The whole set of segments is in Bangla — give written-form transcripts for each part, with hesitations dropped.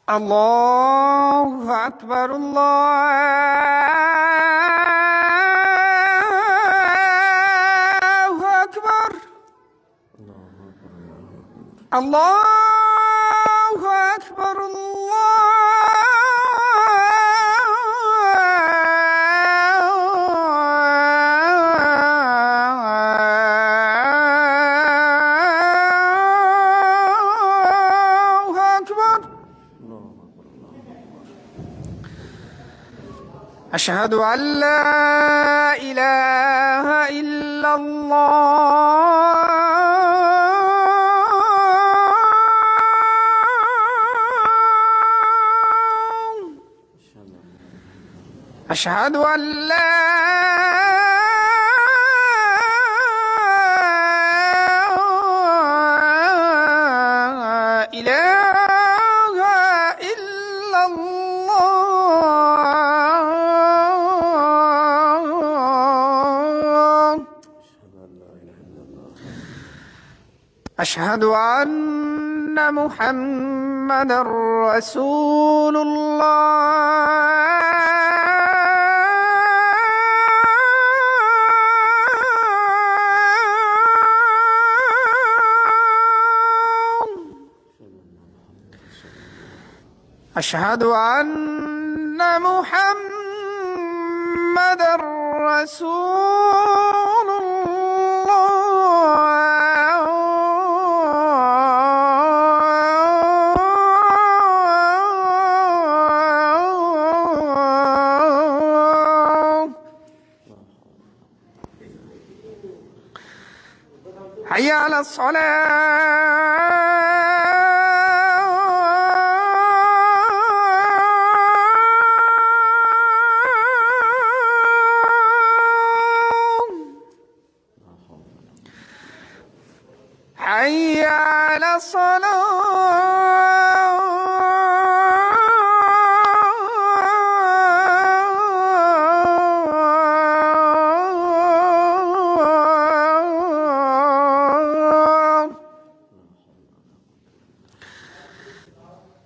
الله أكبر الله أكبر الله أكبر أشهد أن لا إله إلا الله أشهد أن لا إله إلا الله أشهد أن محمدًا رسول الله أشهد أن محمدًا رسول الله حي على الصلاة حي على الصلاة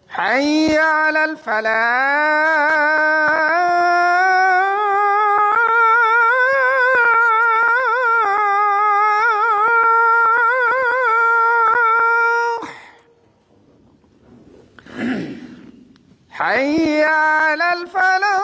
حي على الفلاح حي على الفلاح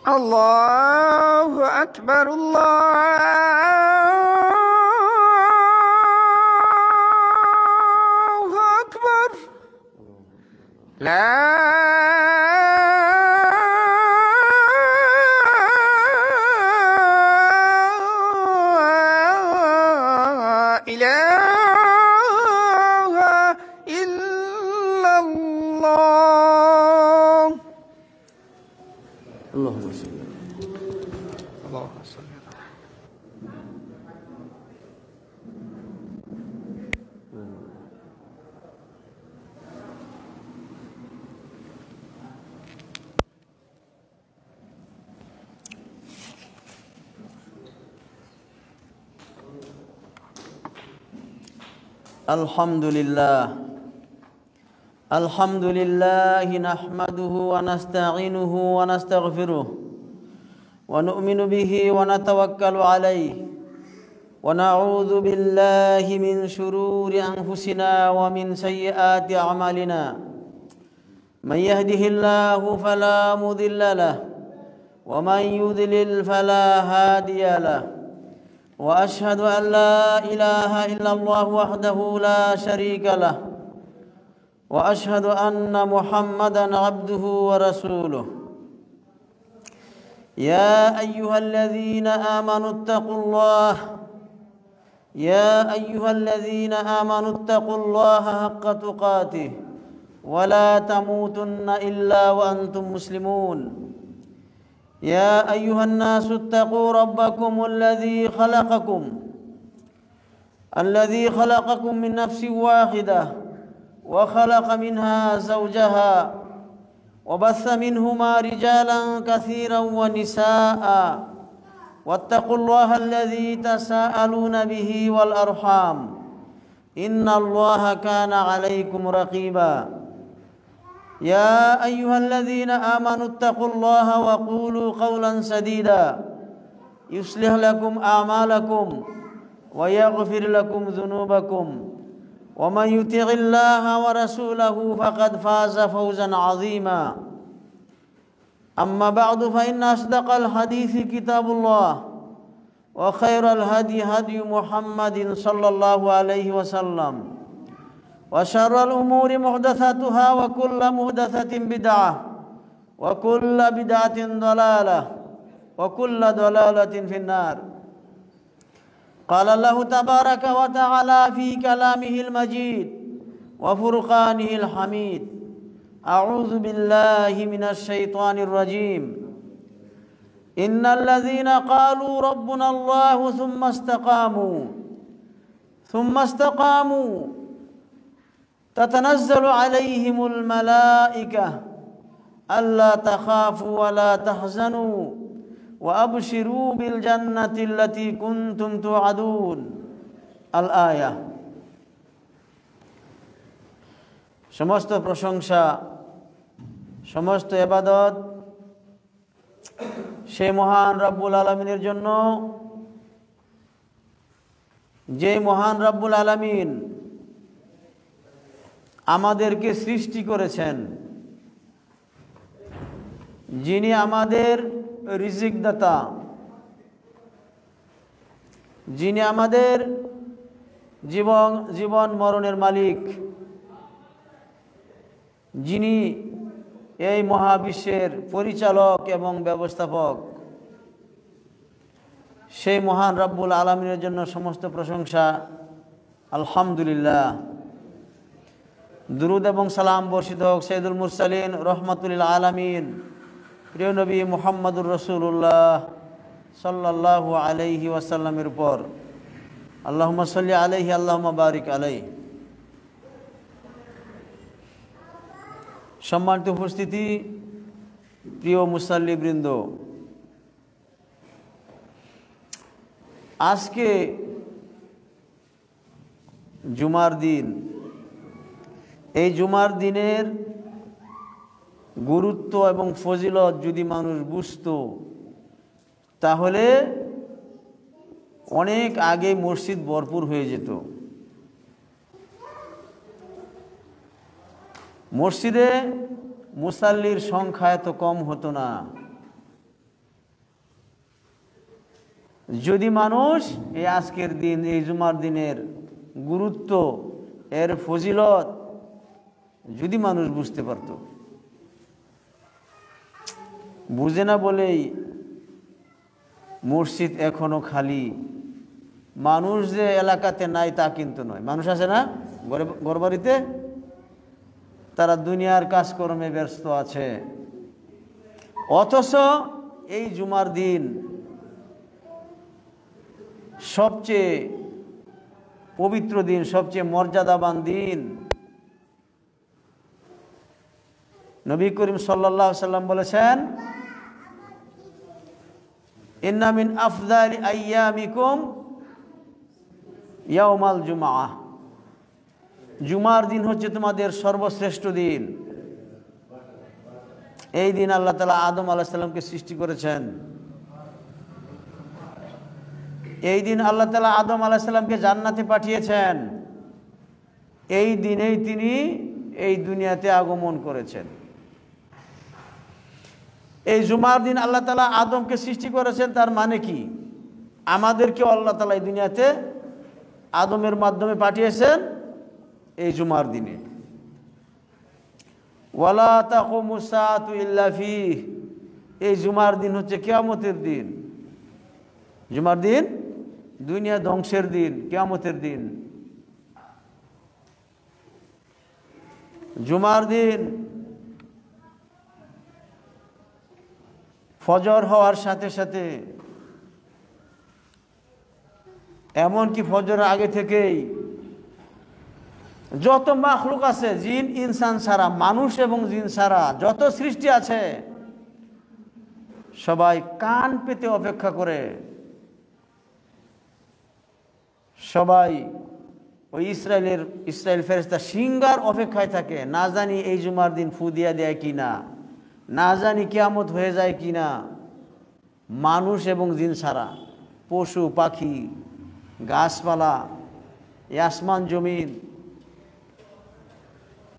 الله أكبر الله أكبر لا إله إلا الله اللهم صل اللهم صل الحمد لله نحمده ونستعينه ونستغفره ونؤمن به ونتوكل عليه ونعوذ بالله من شرور أنفسنا ومن سيئات أعمالنا من يهده الله فلا مضل له ومن يضلل فلا هادي له وأشهد أن لا إله إلا الله وحده لا شريك له وأشهد أن محمدًا عبده ورسوله يا أيها الذين آمنوا اتقوا الله حق تقاته ولا تموتن إلا وأنتم مسلمون يا أيها الناس اتقوا ربكم الذي خلقكم الذي خلقكم من نفس واحدة وخلق منها زوجها وبث منهما رجالا كثيرا ونساء واتقوا الله الذي تساءلون به والأرحام إن الله كان عليكم رقيبا يا أيها الذين آمنوا اتقوا الله وقولوا قولا سديدا يصلح لكم أعمالكم ويغفر لكم ذنوبكم ومن يطع الله ورسوله فقد فاز فوزا عظيما أما بعد فإن أصدق الحديث كتاب الله وخير الهدي هدي محمد صلى الله عليه وسلم وشر الأمور محدثاتها وكل محدثة بدعة وكل بدعة ضلالة وكل ضلالة في النار قال الله تبارك وتعالى في كلامه المجيد وفرقانه الحميد أعوذ بالله من الشيطان الرجيم إن الذين قالوا ربنا الله ثم استقاموا تتنزل عليهم الملائكة ألا تخافوا ولا تحزنوا وأبشروا بالجنة التي كنتم توعدون الآية সমস্ত প্রশংসা সমস্ত ইবাদত সেই মহান রব্বুল আলামিনের জন্য যে মহান রব্বুল আলামিন আমাদেরকে সৃষ্টি করেছেন, যিনি আমাদের রিজিক দাতা, যিনি আমাদের জীবন মরণের মালিক, যিনি এই মহাবিশ্বের পরিচালক এবং ব্যবস্থাপক, সেই মহান রব্বুল আলামিনের জন্য সমস্ত প্রশংসা। আলহামদুলিল্লাহ। দুরুদ এবং সালাম বর্ষিত হোক সাইয়্যিদুল মুরসালিন রহমাতুল আলামিন প্রিয় নবী মুহাম্মদুর রাসূলুল্লাহ সাল্লাল্লাহু আলাইহি ওয়াসাল্লামের উপর। আল্লাহুম্মা সাল্লি আলাইহি আল্লাহুম্মা বারিক আলাইহি। সম্মানিত উপস্থিতি, প্রিয় মুসাল্লিবৃন্দ, আজকে জুমার দিন। এই জুমার দিনের গুরুত্ব এবং ফজিলত যদি মানুষ বুঝতো তাহলে অনেক আগে মসজিদ ভরপুর হয়ে যেত। মসজিদে মুসাল্লির সংখ্যা এত কম হতো না যদি মানুষ এই আজকের দিন, এই জুমার দিনের গুরুত্ব, এর ফজিলত যদি মানুষ বুঝতে পারত। বুঝে না বলেই মসজিদ এখনো খালি। মানুষ যে এলাকাতে নাই তা কিন্তু নয়, মানুষ আছে না ঘরবাড়িতে, তারা দুনিয়ার কাজকর্মে ব্যস্ত আছে। অথচ এই জুমার দিন সবচেয়ে পবিত্র দিন, সবচেয়ে মর্যাদাবান দিন। নবী করিম সাল্লাল্লাহু আলাইহি সাল্লাম বলেছেন, ইন্না মিন আফদালি আইয়ামিকুম ইয়াউমাল জুমআহ। জুমার দিন হচ্ছে তোমাদের সর্বশ্রেষ্ঠ দিন। এই দিন আল্লাহ তাআলা আদম আলাইহিস সালামকে সৃষ্টি করেছেন। এই দিন আল্লাহ তাআলা আদম আলাইহিস সালামকে জান্নাতে পাঠিয়েছেন। এই দিনেই তিনি এই দুনিয়াতে আগমন করেছেন। এই জুমার দিন আল্লাহ তাআলা আদমকে সৃষ্টি করেছেন, তার মানে কি? আমাদেরকেও আল্লাহ তাআলা এই দুনিয়াতে আদমের মাধ্যমে পাঠিয়েছেন এই জুমার দিনে। ওয়ালা তাকুমুস সাআতু ইল্লা ফীহ। এই জুমার দিন হচ্ছে কিয়ামতের দিন। জুমার দিন দুনিয়া ধ্বংসের দিন, কিয়ামতের দিন। জুমার দিন ফজর হওয়ার সাথে সাথে এমনকি ফজরের আগে থেকেই যত মাখলুক আছে, জিন ইনসান ছাড়া, মানুষ এবং জিন ছাড়া যত সৃষ্টি আছে, সবাই কান পেতে অপেক্ষা করে। সবাই ওই ইসরায়েল ফেরেশতা সিংহার অপেক্ষায় থাকে, না জানি এই জুমার দিন ফু দিয়া দেয় কিনা, না জানি কিয়ামত হয়ে যায় কিনা। মানুষ এবং জিন ছাড়া পশু পাখি, গাছপালা, এই আসমান জমিন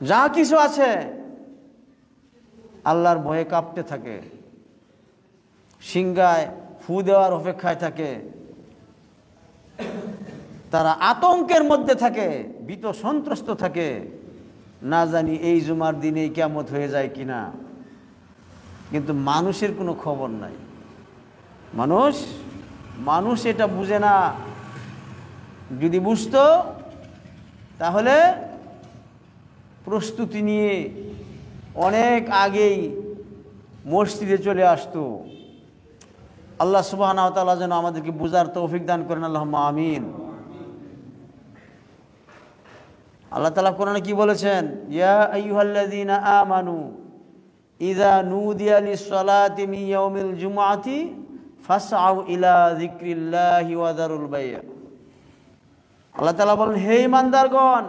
যা কিছু আছে আল্লাহর ভয়ে কাঁপতে থাকে, সিংহায় ফু দেওয়ার অপেক্ষায় থাকে। তারা আতঙ্কের মধ্যে থাকে, ভীত সন্ত্রস্ত থাকে, না জানি এই জুমার দিনে কিয়ামত হয়ে যায় কিনা। কিন্তু মানুষের কোনো খবর নাই। মানুষ এটা বুঝে না। যদি বুঝতো তাহলে প্রস্তুতি নিয়ে অনেক আগেই মসজিদে চলে আসতো। আল্লাহ সুবহানাহু ওয়া তাআলা যেন আমাদেরকে বুঝার তৌফিক দান করেন, আল্লাহুম্মা আমিন। আল্লাহ তাআলা কোরআনে কি বলেছেন? ইয়া আইয়ুহাল্লাযীনা আমানু ইযা নুদিয়া লিস-সালাতি মিন ইয়াউমিল জুমআতি ফাসআউ ইলা যিকরিল্লাহি ওয়া যারুল বাই'। আল্লাহ তাআলা বলেন, হে ঈমানদারগণ,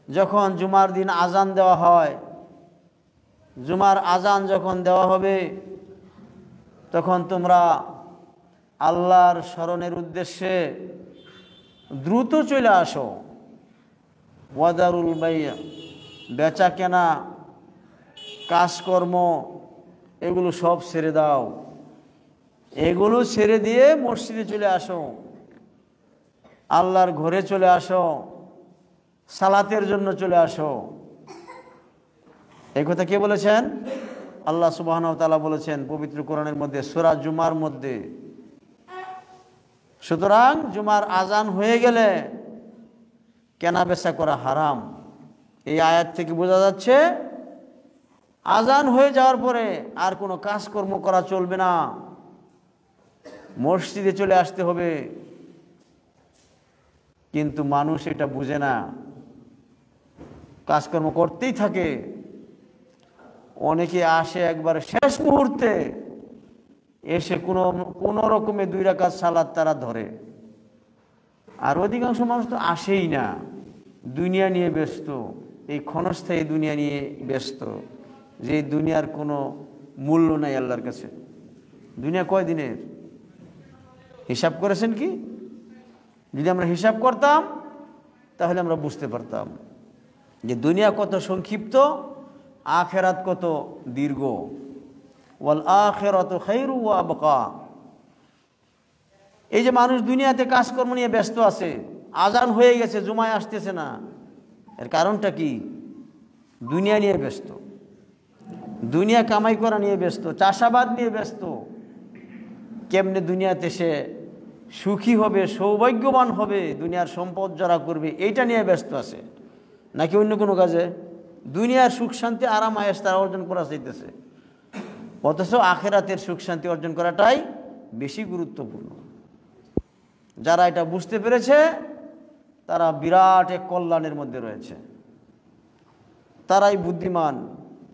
যখন জুমার দিন আজান দেওয়া হয়, জুমার আজান যখন দেওয়া হবে, তখন তোমরা আল্লাহর স্মরণের উদ্দেশ্যে দ্রুত চলে আসো। ওয়াদারুল বাই', বেচা কেনা, কাজকর্ম, এগুলো সব ছেড়ে দাও। এগুলো ছেড়ে দিয়ে মসজিদে চলে আসো, আল্লাহর ঘরে চলে আসো, সালাতের জন্য চলে আসো। এই কথা কে বলেছেন? আল্লাহ সুবহানাহু ওয়া তাআলা বলেছেন পবিত্র কোরআনের মধ্যে, সূরা জুমার মধ্যে। সুতরাং জুমার আজান হয়ে গেলে কেনা বেচা করা হারাম। এই আয়াত থেকে বোঝা যাচ্ছে আজান হয়ে যাওয়ার পরে আর কোনো কাজকর্ম করা চলবে না, মসজিদে চলে আসতে হবে। কিন্তু মানুষ এটা বুঝে না, কাজকর্ম করতেই থাকে। অনেকে আসে একবার শেষ মুহূর্তে, এসে কোনো রকমে 2 রাকাত সালাত তারা ধরে। আর অধিকাংশ মানুষ তো আসেই না, দুনিয়া নিয়ে ব্যস্ত, এই ক্ষণস্থায়ী দুনিয়া নিয়ে ব্যস্ত, যে দুনিয়ার কোনো মূল্য নাই আল্লাহর কাছে। দুনিয়া কয় দিনের হিসাব করেছেন কি? যদি আমরা হিসাব করতাম তাহলে আমরা বুঝতে পারতাম যে দুনিয়া কত সংক্ষিপ্ত, আখিরাত কত দীর্ঘ। ওয়াল আখিরাতু খায়রু ওয়া আবকা। এই যে মানুষ দুনিয়াতে কাজকর্ম নিয়ে ব্যস্ত আছে, আজান হয়ে গেছে, জুমায় আসতেছে না, এর কারণটা কি? দুনিয়া নিয়ে ব্যস্ত, দুনিয়া কামাই করা নিয়ে ব্যস্ত, চাষাবাদ নিয়ে ব্যস্ত। কেমনে দুনিয়াতে সে সুখী হবে, সৌভাগ্যবান হবে, দুনিয়ার সম্পদ জড়া করবে, এইটা নিয়ে ব্যস্ত আছে, নাকি অন্য কোনো কাজে? দুনিয়ার সুখ শান্তি আরাম আয়েশ তারা অর্জন করা চাইতেছে, অথচ আখিরাতের সুখ শান্তি অর্জন করাটাই বেশি গুরুত্বপূর্ণ। যারা এটা বুঝতে পেরেছে তারা বিরাট এক কল্যাণের মধ্যে রয়েছে, তারাই বুদ্ধিমান,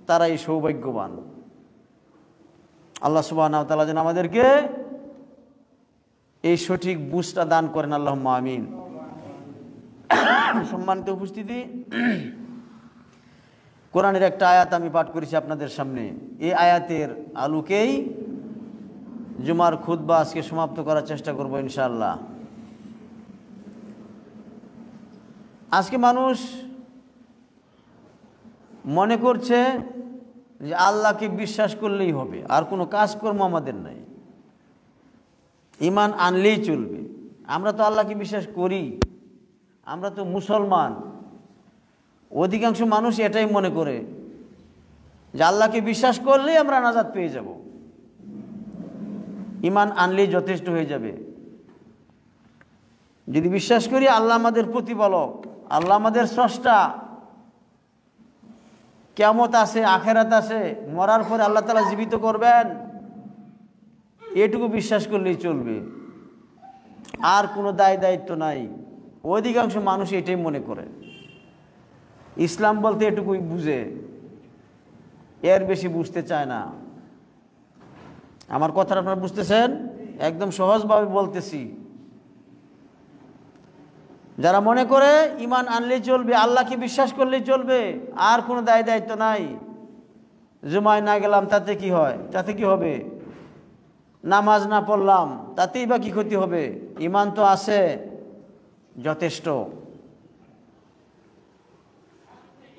তারাই সৌভাগ্যবান। আল্লাহ সুবহানাহু ওয়া তাআলা যেন আমাদেরকে এই সঠিক বুঝটা দান করেন, আল্লাহুম্মা আমিন। সম্মানিত উপস্থিতি, কোরআনের একটা আয়াত আমি পাঠ করেছি আপনাদের সামনে। এই আয়াতের আলোকেই জুমার খুতবা আজকে সমাপ্ত করার চেষ্টা করব ইনশাআল্লাহ। আজকে মানুষ মনে করছে যে আল্লাহকে বিশ্বাস করলেই হবে, আর কোনো কাজকর্ম আমাদের নাই, ঈমান আনলেই চলবে। আমরা তো আল্লাহকে বিশ্বাস করি, আমরা তো মুসলমান। অধিকাংশ মানুষ এটাই মনে করে যে আল্লাহকে বিশ্বাস করলেই আমরা নাজাত পেয়ে যাব, ঈমান আনলেই যথেষ্ট হয়ে যাবে। যদি বিশ্বাস করি আল্লাহ আমাদের প্রতিপালক, আল্লাহ আমাদের স্রষ্টা, কিয়ামত আছে, আখিরাত আছে, মরার পরে আল্লাহ তাআলা জীবিত করবেন, এটুকু বিশ্বাস করলেই চলবে। আর কোনো দায় দায়িত্ব নাই। অধিকাংশ মানুষ এটাই মনে করে। ইসলাম বলতে এটুকুই বুঝে, এর বেশি বুঝতে চায় না। আমার কথাটা আপনারা বুঝতেছেন? একদম সহজভাবে বলতেছি। যারা মনে করে ঈমান আনলেই চলবে, আল্লাহকে বিশ্বাস করলেই চলবে, আর কোনো দায় দায়িত্ব নাই, জুমায় না গেলাম তাতে কি হয়, তাতে কি হবে, নামাজ না পড়লাম তাতেই বা কি ক্ষতি হবে, ঈমান তো আছে যথেষ্ট,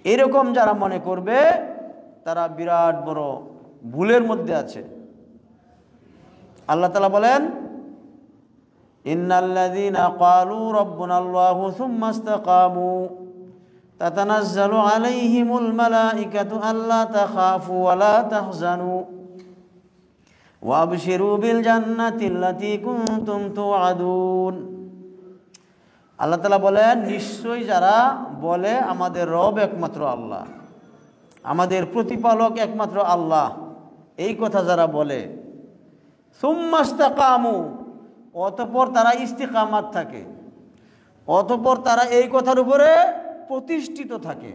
এরকম যারা মনে করবে তারা বিরাট বড় ভুলের মধ্যে আছে। আল্লাহ তাআলা বলেন, ইন্নাল্লাযীনা ক্বালু রাব্বুনাল্লাহু সুম্মা ইসতাকামু তাতানাজ্জালু আলাইহিমুল মালাঈকাতু আল্লা তাখাফু ওয়া লা তাহজানু ওয়া আবশিরু বিল জান্নাতিল্লাতী কুনতুম তুআদুন। আল্লাহ তাআলা বলেন, নিশ্চয়ই যারা বলে আমাদের রব একমাত্র আল্লাহ, আমাদের প্রতিপালক একমাত্র আল্লাহ, এই কথা যারা বলে, সুম্মা ইসতাকামু, অতঃপর তারা ইস্তিকামাত থাকে, অতঃপর তারা এই কথার উপরে প্রতিষ্ঠিত থাকে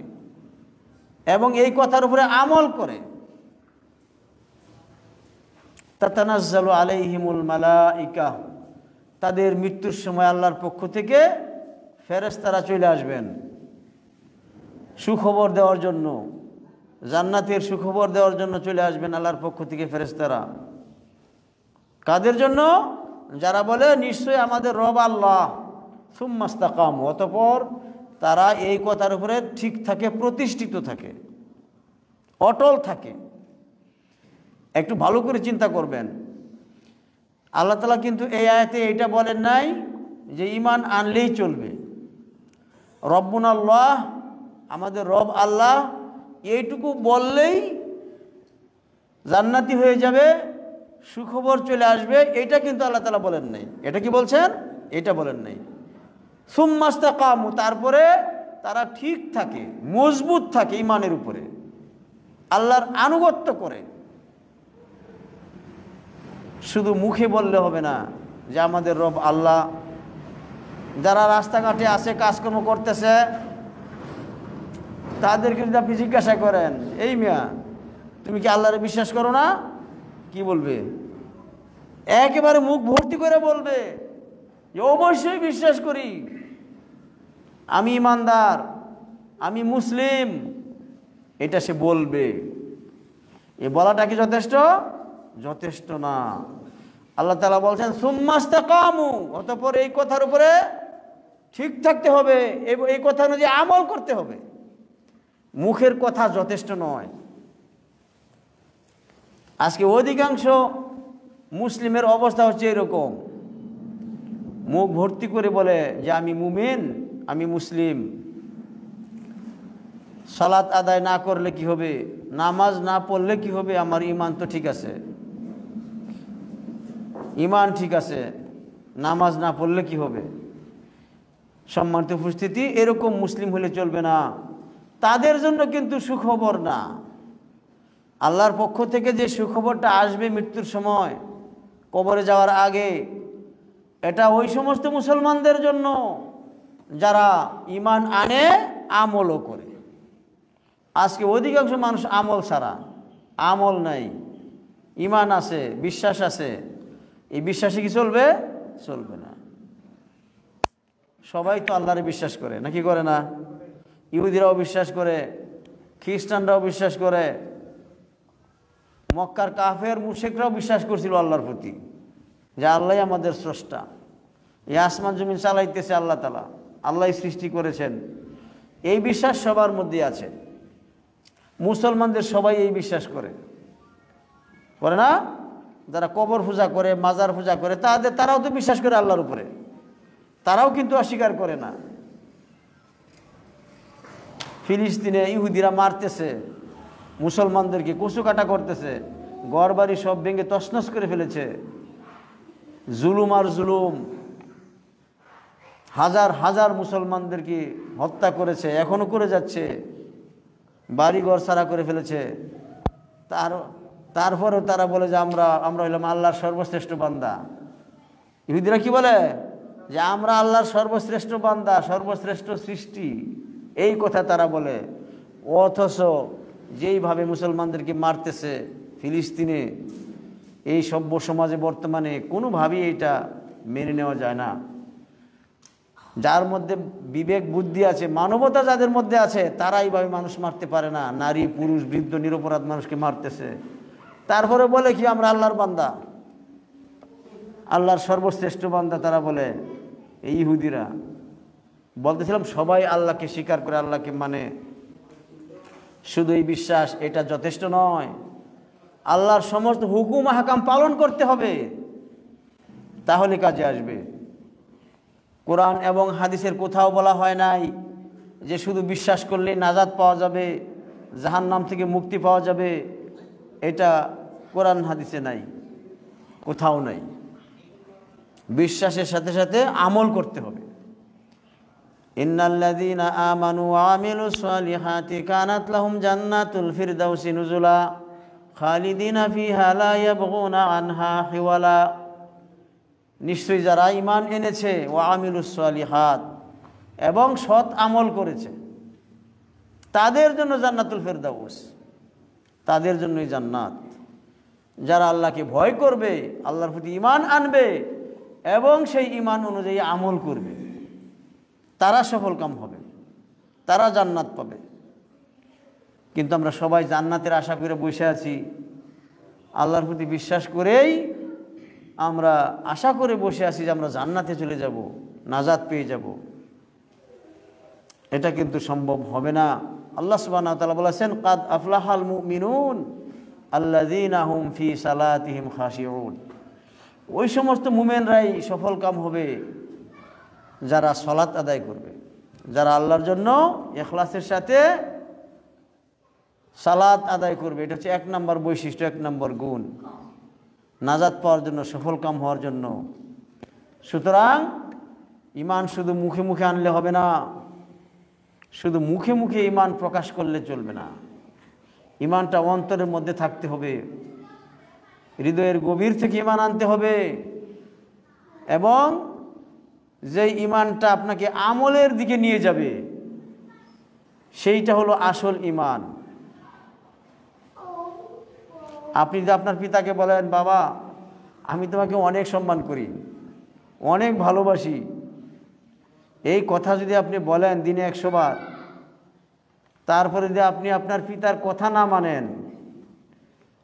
এবং এই কথার উপরে আমল করে, তাতানাজ্জালু আলাইহিমুল মালাঈকা, তাদের মৃত্যুর সময় আল্লাহর পক্ষ থেকে ফেরেশতারা চলে আসবেন সুখবর দেওয়ার জন্য, জান্নাতের সুখবর দেওয়ার জন্য চলে আসবেন আল্লাহর পক্ষ থেকে ফেরেশতারা। কাদের জন্য? যারা বলে নিশ্চয়ই আমাদের রব আল্লাহ, সুম্মা ইসতাকামু, অতঃপর তারা এই কথার উপরে ঠিক থাকে, প্রতিষ্ঠিত থাকে, অটল থাকে। একটু ভালো করে চিন্তা করবেন, আল্লাহ তাআলা কিন্তু এই আয়াতে এইটা বলেন নাই যে ঈমান আনলেই চলবে, রব্বুনাল্লাহ, আমাদের রব আল্লাহ, এইটুকু বললেই জান্নাতি হয়ে যাবে, সুখবর চলে আসবে, এটা কিন্তু আল্লাহ তাআলা বলেন নাই। এটা কি বলছেন? এটা বলেন নাই। সুম্মা ইসতাকামু, তারপরে তারা ঠিক থাকে, মজবুত থাকে ঈমানের উপরে, আল্লাহর আনুগত্য করে। শুধু মুখে বললে হবে না যে আমাদের রব আল্লাহ। যারা রাস্তাঘাটে আছে, কাজকর্ম করতেছে, তাদেরকে যদি আপনি জিজ্ঞাসা করেন, এই মিয়া তুমি কি আল্লাহরে বিশ্বাস করো না, কি বলবে? একেবারে মুখ ভর্তি করে বলবে, অবশ্যই বিশ্বাস করি, আমি ইমানদার, আমি মুসলিম, এটা সে বলবে। এ বলাটা কি যথেষ্ট? যথেষ্ট না। আল্লাহ তাআলা বলছেন সুম্মা ইসতাকামু, অতঃপর এই কথার উপরে ঠিক থাকতে হবে, এই কথা অনুযায়ী আমল করতে হবে। মুখের কথা যথেষ্ট নয়। আজকে অধিকাংশ মুসলিমের অবস্থা হচ্ছে এরকম, মুখ ভর্তি করে বলে যে আমি মুমিন, আমি মুসলিম, সালাত আদায় না করলে কি হবে, নামাজ না পড়লে কি হবে, আমার ঈমান তো ঠিক আছে, ঈমান ঠিক আছে, নামাজ না পড়লে কি হবে। সম্মানিত উপস্থিতি, এরকম মুসলিম হলে চলবে না। তাদের জন্য কিন্তু সুখবর না, আল্লাহর পক্ষ থেকে যে সুখবরটা আসবে মৃত্যুর সময়, কবরে যাওয়ার আগে, এটা ওই সমস্ত মুসলমানদের জন্য যারা ঈমান আনে, আমলও করে। আজকে অধিকাংশ মানুষ আমল ছাড়া, আমল নাই, ঈমান আছে, বিশ্বাস আছে, এই বিশ্বাসে কি চলবে? চলবে না। সবাই তো আল্লাহরে বিশ্বাস করে, নাকি করে না? ইহুদিরাও বিশ্বাস করে, খ্রিস্টানরাও বিশ্বাস করে, মক্কার কাফের মুশরিকরাও বিশ্বাস করছিল আল্লাহর প্রতি যে আল্লাহই আমাদের স্রষ্টা, এই আসমান জমিন চালাইতেছে আল্লাহ তাআলা, আল্লাহই সৃষ্টি করেছেন। এই বিশ্বাস সবার মধ্যে আছে। মুসলমানদের সবাই এই বিশ্বাস করে না? যারা কবর পূজা করে, মাজার পূজা করে, তারাও তো বিশ্বাস করে আল্লাহর উপরে, তারাও কিন্তু অস্বীকার করে না। ফিলিস্তিনে ইহুদিরা মারতেছে মুসলমানদেরকে, কচু কাটা করতেছে, ঘরবাড়ি সব ভেঙে তছনছ করে ফেলেছে, জুলুম আর জুলুম, হাজার হাজার মুসলমানদেরকে হত্যা করেছে, এখনো করে যাচ্ছে, বাড়িঘর ছাড়া করে ফেলেছে। তারপরেও তারা বলে যে আমরা হইলাম আল্লাহর সর্বশ্রেষ্ঠ বান্দা। ইহুদিরা কি বলে? যে আমরা আল্লাহর সর্বশ্রেষ্ঠ বান্দা, সর্বশ্রেষ্ঠ সৃষ্টি, এই কথা তারা বলে। অথচ যেইভাবে মুসলমানদেরকে মারতেছে ফিলিস্তিনে, এই সভ্য সমাজে বর্তমানে কোনোভাবেই এটা মেনে নেওয়া যায় না। যার মধ্যে বিবেক বুদ্ধি আছে, মানবতা যাদের মধ্যে আছে, তারা এইভাবে মানুষ মারতে পারে না। নারী পুরুষ বৃদ্ধ নিরপরাধ মানুষকে মারতেছে, তারপরে বলে কি আমরা আল্লাহর বান্দা, আল্লাহর সর্বশ্রেষ্ঠ বান্দা তারা বলে। এই ইহুদিরা বলতেছিলাম সবাই আল্লাহকে স্বীকার করে, আল্লাহকে মানে, শুধু এই বিশ্বাস এটা যথেষ্ট নয়। আল্লাহর সমস্ত হুকুম আহকাম পালন করতে হবে, তাহলে কাজে আসবে। কোরআন এবং হাদিসের কোথাও বলা হয় নাই যে শুধু বিশ্বাস করলেই নাজাত পাওয়া যাবে, জাহান্নাম থেকে মুক্তি পাওয়া যাবে। এটা কোরআন হাদিসে নাই, কোথাও নাই। বিশ্বাসের সাথে সাথে আমল করতে হবে। ইন্নাল্লাযীনা আমানু ওয়া আমিলুস সালিহাতি কানাত লাহুম জান্নাতুল ফিরদাউসি নুজুলা খালিদিনা ফিহা লা ইয়াবগুনা আনহা হিওয়ালা। নিশ্চয়ই যারা ঈমান এনেছে ওয়া আমিলুস সালিহাত, এবং সৎ আমল করেছে, তাদের জন্য জান্নাতুল ফিরদাউস, তাদের জন্যই জান্নাত। যারা আল্লাহকে ভয় করবে, আল্লাহর প্রতি ঈমান আনবে এবং সেই ঈমান অনুযায়ী আমল করবে, তারা সফলকাম হবে, তারা জান্নাত পাবে। কিন্তু আমরা সবাই জান্নাতের আশা করে বসে আছি, আল্লাহর প্রতি বিশ্বাস করেই আমরা আশা করে বসে আছি যে আমরা জান্নাতে চলে যাব, নাজাত পেয়ে যাব। এটা কিন্তু সম্ভব হবে না। আল্লাহ সুবহানাহু ওয়া তাআলা বলেছেন, কাদ আফলাহাল মুমিনুন আল্লাযীনা হুম ফি সালাতিহিম খাশিউন। ওই সমস্ত মুমিনরাই সফলকাম হবে যারা সালাত আদায় করবে, যারা আল্লাহর জন্য ইখলাসের সাথে সালাত আদায় করবে। এটা হচ্ছে 1 নম্বর বৈশিষ্ট্য, 1 নম্বর গুণ, নাজাত পাওয়ার জন্য, সফলকাম হওয়ার জন্য। সুতরাং ঈমান শুধু মুখে মুখে আনলে হবে না, শুধু মুখে মুখে ঈমান প্রকাশ করলে চলবে না। ঈমানটা অন্তরের মধ্যে থাকতে হবে, হৃদয়ের গভীর থেকে ঈমান আনতে হবে। এবং যে ঈমানটা আপনাকে আমলের দিকে নিয়ে যাবে, সেইটা হলো আসল ঈমান। আপনি যদি আপনার পিতাকে বলেন, বাবা আমি তোমাকে অনেক সম্মান করি, অনেক ভালোবাসি, এই কথা যদি আপনি বলেন দিনে 100 বার, তারপরে যদি আপনি আপনার পিতার কথা না মানেন,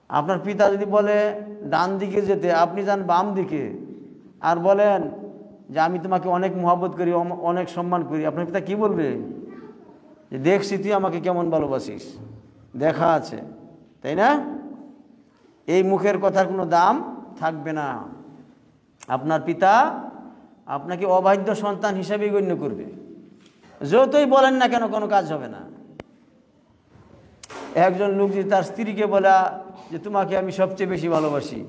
আপনার পিতা যদি বলে ডান দিকে যেতে, আপনি যান বাম দিকে, আর বলেন যে আমি তোমাকে অনেক মহব্বত করি, অনেক সম্মান করি, আপনার পিতা কি বলবে? যে দেখছি তুই আমাকে কেমন ভালোবাসিস, দেখা আছে, তাই না? এই মুখের কথার কোনো দাম থাকবে না। আপনার পিতা আপনাকে অবাধ্য সন্তান হিসাবেই গণ্য করবে, যতই বলেন না কেন কোনো কাজ হবে না। একজন লোক যদি তার স্ত্রীকে বলে যে তোমাকে আমি সবচেয়ে বেশি ভালোবাসি,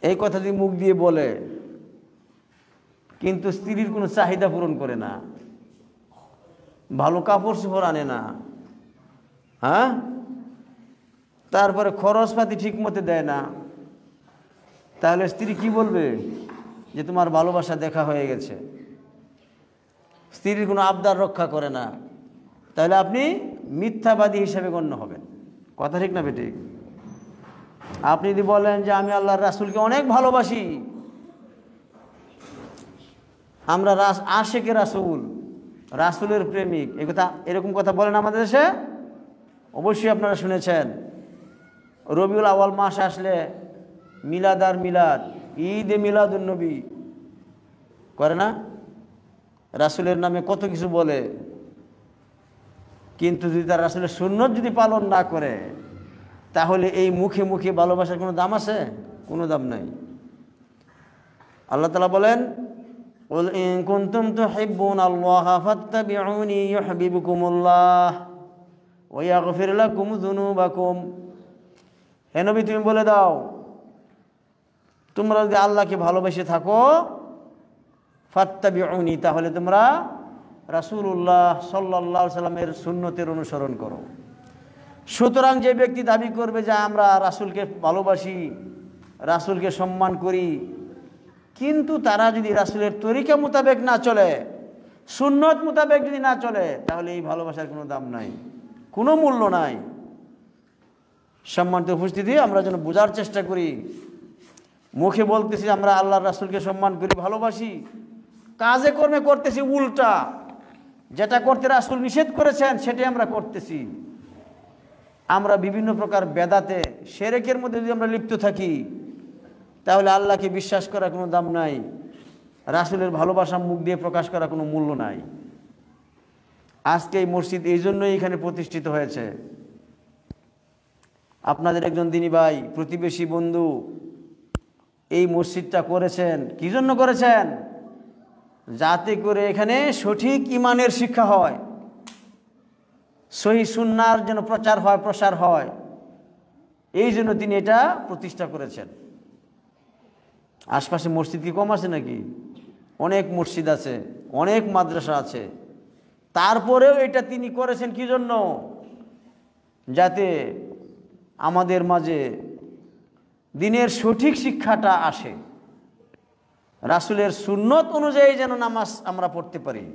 এই কথা যদি মুখ দিয়ে বলে, কিন্তু স্ত্রীর কোনো চাহিদা পূরণ করে না, ভালো কাপড় চোপড় আনে না, হ্যাঁ, তারপরে খরচপাতি ঠিক মতো দেয় না, তাহলে স্ত্রী কি বলবে? যে তোমার ভালোবাসা দেখা হয়ে গেছে। স্ত্রীর কোনো আবদার রক্ষা করে না, তাহলে আপনি মিথ্যাবাদী হিসেবে গণ্য হবেন। কথা ঠিক না বেঠিক? আপনি যদি বলেন যে আমি আল্লাহর রাসূলকে অনেক ভালোবাসি, আমরা আশেকে রাসূল, রাসূলের প্রেমিক, এরকম কথা বলেন আমাদের দেশে? অবশ্যই আপনারা শুনেছেন। রবিউল আউয়াল মাস আসলে মিলাদ আর মিলাদ, ঈদে মিলাদুন নবী করে না? রাসূলের নামে কত কিছু বলে, কিন্তু যদি তার রাসূলের সুন্নত যদি পালন না করে, তাহলে এই মুখে মুখে ভালোবাসার কোনো দাম আছে? কোনো দাম নাই। আল্লাহ তাআলা বলেন, কুল ইন কুনতুম তুহিব্বুনাল্লাহা ফাত্তাবিউনি ইউহিব্বুকুমুল্লাহ ওয়া ইয়াগফির লাকুম যুনুবাকুম। হে নবী, তুমি বলে দাও, তোমরা যদি আল্লাহকে ভালোবেসে থাকো, ফাত্তাবিউনি, তাহলে তোমরা রাসূলুল্লাহ সাল্লাল্লাহু আলাইহি সাল্লামের সুন্নতের অনুসরণ করো। সুতরাং যে ব্যক্তি দাবি করবে যে আমরা রাসূলকে ভালোবাসি, রাসূলকে সম্মান করি, কিন্তু তারা যদি রাসূলের তরিকা মোতাবেক না চলে, সুন্নত মোতাবেক যদি না চলে, তাহলে এই ভালোবাসার কোনো দাম নাই, কোনো মূল্য নাই। সম্মানিত উপস্থিতি, আমরা যেন বোঝার চেষ্টা করি। মুখে বলতেছি আমরা আল্লাহর রাসূলকে সম্মান করি, ভালোবাসি, কাজে কর্মে করতেছি উল্টা। যেটা করতে রাসূল নিষেধ করেছেন সেটাই আমরা করতেছি। আমরা বিভিন্ন প্রকার বেদাতে, শিরকের মধ্যে যদি আমরা লিপ্ত থাকি, তাহলে আল্লাহকে বিশ্বাস করার কোনো দাম নাই, রাসূলের ভালোবাসা মুখ দিয়ে প্রকাশ করার কোনো মূল্য নাই। আজকে এই মসজিদ এই জন্যই এখানে প্রতিষ্ঠিত হয়েছে। আপনাদের একজন দিনী ভাই, প্রতিবেশী বন্ধু এই মসজিদটা করেছেন। কি জন্য করেছেন? যাতে করে এখানে সঠিক ইমানের শিক্ষা হয়, সহিহ সুন্নাহর যেন প্রচার হয়, প্রসার হয়, এই জন্য তিনি এটা প্রতিষ্ঠা করেছেন। আশপাশে মসজিদ কি কম আছে নাকি? অনেক মসজিদ আছে, অনেক মাদ্রাসা আছে। তারপরেও এটা তিনি করেছেন কি জন্য? যাতে আমাদের মাঝে দিনের সঠিক শিক্ষাটা আসে, রাসূলের সুন্নত অনুযায়ী যেন নামাজ আমরা পড়তে পারি,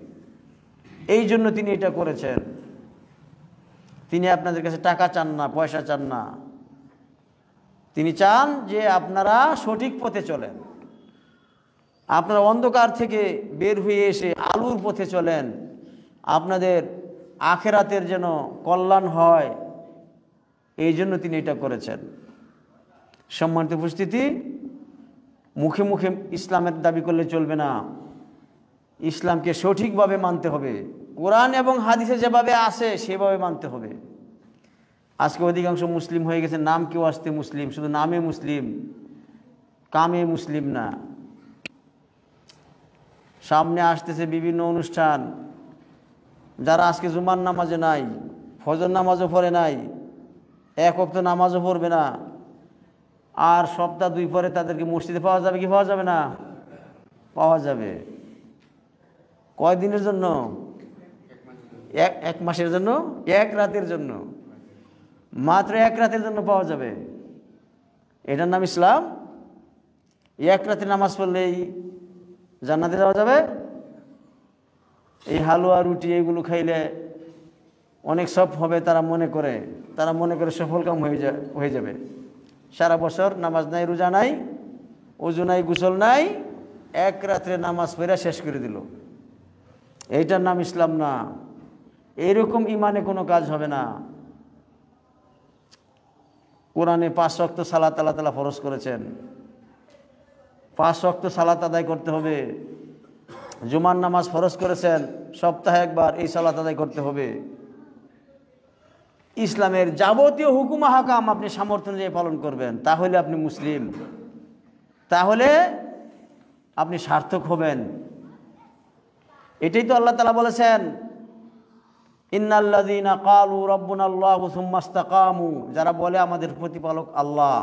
এই জন্য তিনি এটা করেছেন। তিনি আপনাদের কাছে টাকা চান না, পয়সা চান না। তিনি চান যে আপনারা সঠিক পথে চলেন, আপনারা অন্ধকার থেকে বের হয়ে এসে আলোর পথে চলেন, আপনাদের আখিরাতের যেন কল্যাণ হয়, এই জন্য তিনি এটা করেছেন। সম্মানিত উপস্থিতি, মুখে মুখে ইসলামের দাবি করলে চলবে না, ইসলামকে সঠিকভাবে মানতে হবে, কোরআন এবং হাদিসে যেভাবে আসে সেভাবে মানতে হবে। আজকে অধিকাংশ মুসলিম হয়ে গেছে, নাম কেউ আসতে মুসলিম, শুধু নামে মুসলিম, কামে মুসলিম না। সামনে আসতেছে বিভিন্ন অনুষ্ঠান, যারা আজকে জুমার নামাজে নাই, ফজর নামাজও পড়ে নাই, এক ওয়াক্ত নামাজও পড়বে না, আর সপ্তাহ 2 পরে তাদেরকে মসজিদে পাওয়া যাবে কি পাওয়া যাবে না? পাওয়া যাবে। কয়দিনের জন্য? এক মাসের জন্য, এক রাতের জন্য, মাত্র এক রাতের জন্য পাওয়া যাবে। এটার নাম ইসলাম? এক রাতে নামাজ পড়লেই জান্নাতে যাওয়া যাবে? এই হালুয়া রুটি এগুলো খাইলে অনেক সব হবে তারা মনে করে সফল কাম হয়ে যাবে। সারা বছর নামাজ নাই, রোজা নাই, ওযু নাই, গোসল নাই, এক রাত্রে নামাজ পড়ে শেষ করে দিল। এইটার নাম ইসলাম না। এইরকম ইমানে কোনো কাজ হবে না। কোরআনে 5 ওয়াক্ত সালাত আল্লাহ তাআলা ফরজ করেছেন, 5 ওয়াক্ত সালাত আদায় করতে হবে। জুমার নামাজ ফরজ করেছেন, সপ্তাহে একবার এই সালাত আদায় করতে হবে। ইসলামের যাবতীয় হুকুম আহকাম আপনি সামর্থ্য অনুযায়ী পালন করবেন, তাহলে আপনি মুসলিম, তাহলে আপনি সার্থক হবেন। এটাই তো আল্লাহ তাআলা বলেছেন, ইন্নাল্লাযীনা ক্বালু রাব্বুনাল্লাহু সুম্মা ইসতাকামু, যারা বলে আমাদের প্রতিপালক আল্লাহ,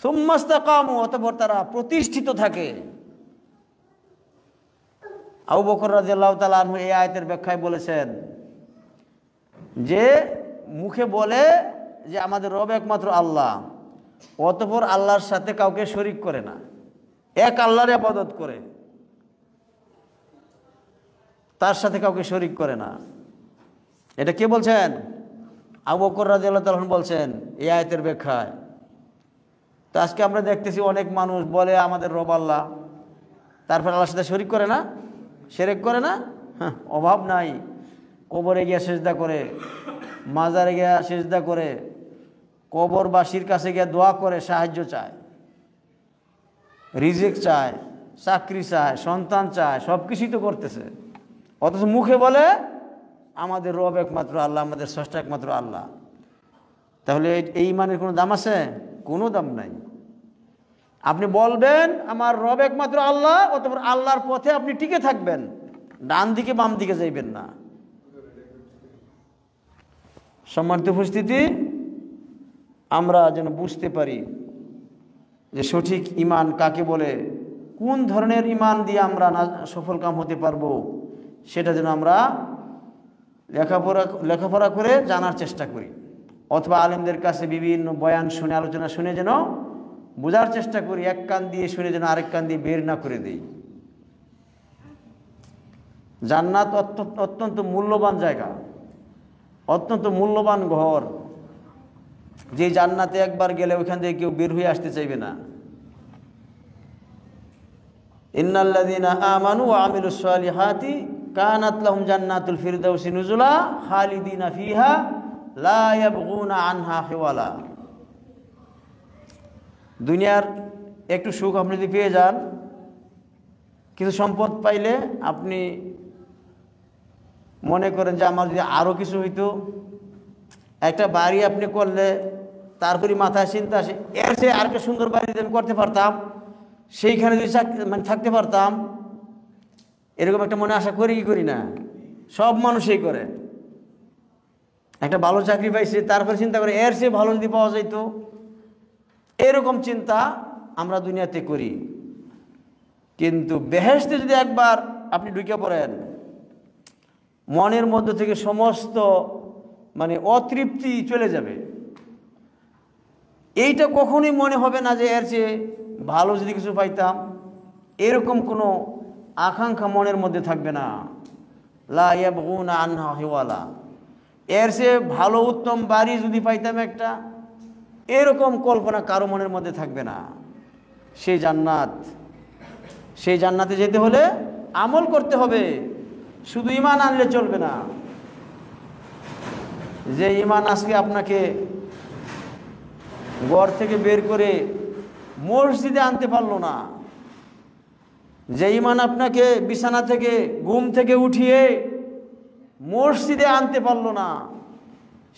সুম্মা ইসতাকামু, অতঃপর তারা প্রতিষ্ঠিত থাকে। আবু বকর রাদিয়াল্লাহু তাআলা আনহু এই আয়াতের ব্যাখ্যায় বলেছেন যে মুখে বলে যে আমাদের রব একমাত্র আল্লাহ, অতঃপর আল্লাহর সাথে কাউকে শরীক করে না, এক আল্লাহর ইবাদত করে, তার সাথে কাউকে শরীক করে না। এটা কে বলছেন? আবু বকর রাদিয়াল্লাহু তাআলা বলছেন এই আয়াতের ব্যাখ্যায়। তো আজকে আমরা দেখতেছি অনেক মানুষ বলে আমাদের রব আল্লাহ, তারপর আল্লাহর সাথে শরীক করে না, শিরক করে না। অভাব নাই, কবরে গিয়া সিজদা করে, মাজারে গিয়া সিজদা করে, কবরবাসীর কাছে গিয়া দোয়া করে, সাহায্য চায়, রিজিক চায়, চাকরি চায়, সন্তান চায়, সব কিছুই তো করতেছে। অথচ মুখে বলে আমাদের রব একমাত্র আল্লাহ, আমাদের স্রষ্টা একমাত্র আল্লাহ। তাহলে এই ইমানের কোনো দাম আছে? কোনো দাম নাই। আপনি বলবেন আমার রব একমাত্র আল্লাহ, অতঃপর আল্লাহর পথে আপনি টিকে থাকবেন, ডান দিকে বাম দিকে যাইবেন না। সম্মানিত উপস্থিতি, আমরা যেন বুঝতে পারি যে সঠিক ইমান কাকে বলে, কোন ধরনের ইমান দিয়ে আমরা সফল কাম হতে পারবো, সেটা যেন আমরা লেখাপড়া করে জানার চেষ্টা করি, অথবা আলেমদের কাছে বিভিন্ন বয়ান শুনে, আলোচনা শুনে যেন বোঝার চেষ্টা করি, এক কান দিয়ে শুনে যেন আরেক কান দিয়ে বের না করে দেই। জান্নাত অত্যন্ত মূল্যবান জায়গা, অত্যন্ত মূল্যবান ঘর, যে জান্নাতে একবার গেলে ওইখান থেকে কেউ বের হয়ে আসতে চাইবে না। ইন্নাল্লাযীনা আমানু ওয়া আমিলুস সালিহাতি কানাত লাহুম জান্নাতুল ফিরদাউসি নুজুলা খালিদিনা ফিহা লা ইয়াবগুনা আনহা হিওয়ালা। দুনিয়ার একটু সুখ আপনি যদি পেয়ে যান, কিছু সম্পদ পাইলে আপনি মনে করেন যে আমার যদি আরও কিছু হইতো, একটা বাড়ি আপনি করলে তারপরে মাথায় চিন্তা আসে এর চেয়ে আর একটা সুন্দর বাড়ি যদি আমি করতে পারতাম, সেইখানে যদি থাকতে পারতাম, এরকম একটা মনে আশা করি কি করি না? সব মানুষই করে। একটা ভালো চাকরি পাইছে, তারপরে চিন্তা করে এর চেয়ে ভালো যদি পাওয়া যাইতো, এরকম চিন্তা আমরা দুনিয়াতে করি। কিন্তু বেহেশতে যদি একবার আপনি ঢুকে পড়েন, মনের মধ্য থেকে সমস্ত অতৃপ্তি চলে যাবে। এইটা কখনোই মনে হবে না যে এর চেয়ে ভালো যদি কিছু পাইতাম, এরকম কোনো আকাঙ্ক্ষা মনের মধ্যে থাকবে না। লা ইয়াবগুনা আনহা হিওয়ালা। এর চেয়ে ভালো উত্তম বাড়ি যদি পাইতাম একটা, এরকম কল্পনা কারো মনের মধ্যে থাকবে না। সেই জান্নাতে যেতে হলে আমল করতে হবে, শুধু ঈমান আনলে চলবে না। যে ঈমান আজকে আপনাকে ঘর থেকে বের করে মসজিদে আনতে পারলো না, যে ঈমান আপনাকে বিছানা থেকে ঘুম থেকে উঠিয়ে মসজিদে আনতে পারলো না,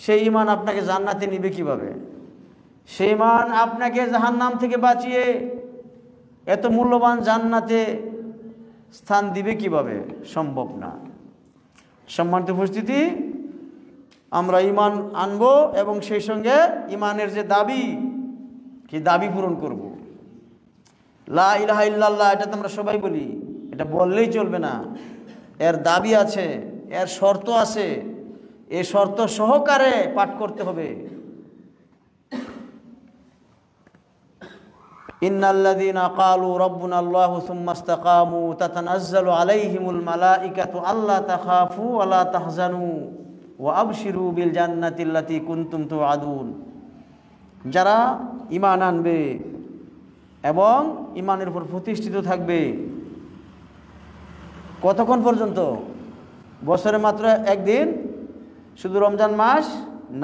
সেই ঈমান আপনাকে জান্নাতে নিবে কিভাবে? সেই ঈমান আপনাকে জাহান্নাম থেকে বাঁচিয়ে এত মূল্যবান জান্নাতে স্থান দিবে কিভাবে? সম্ভব না। সম্মানিত উপস্থিতি, আমরা ঈমান আনব এবং সেই সঙ্গে ঈমানের যে দাবি, কি দাবি পূরণ করব। লা ইলাহা ইল্লাল্লাহ, এটা তো আমরা সবাই বলি, এটা বললেই চলবে না। এর দাবি আছে, এর শর্ত আছে, এই শর্ত সহকারে পাঠ করতে হবে। ইন্নাল্লাযীনা ক্বালু রাব্বুনাল্লাহু সুম্মা ইসতাকামু তাতানাজ্জালু আলাইহিমুল মালাইকাতু আল্লা তাখাফু ওয়া লা তাহজানু ওয়া আবশিরু বিল জান্নাতিল্লাতী কুনতুম তুআদুন। যারা ঈমান আনবে এবং ঈমানের উপর প্রতিষ্ঠিত থাকবে, কতক্ষণ পর্যন্ত? বছরে মাত্র একদিন, শুধু রমজান মাস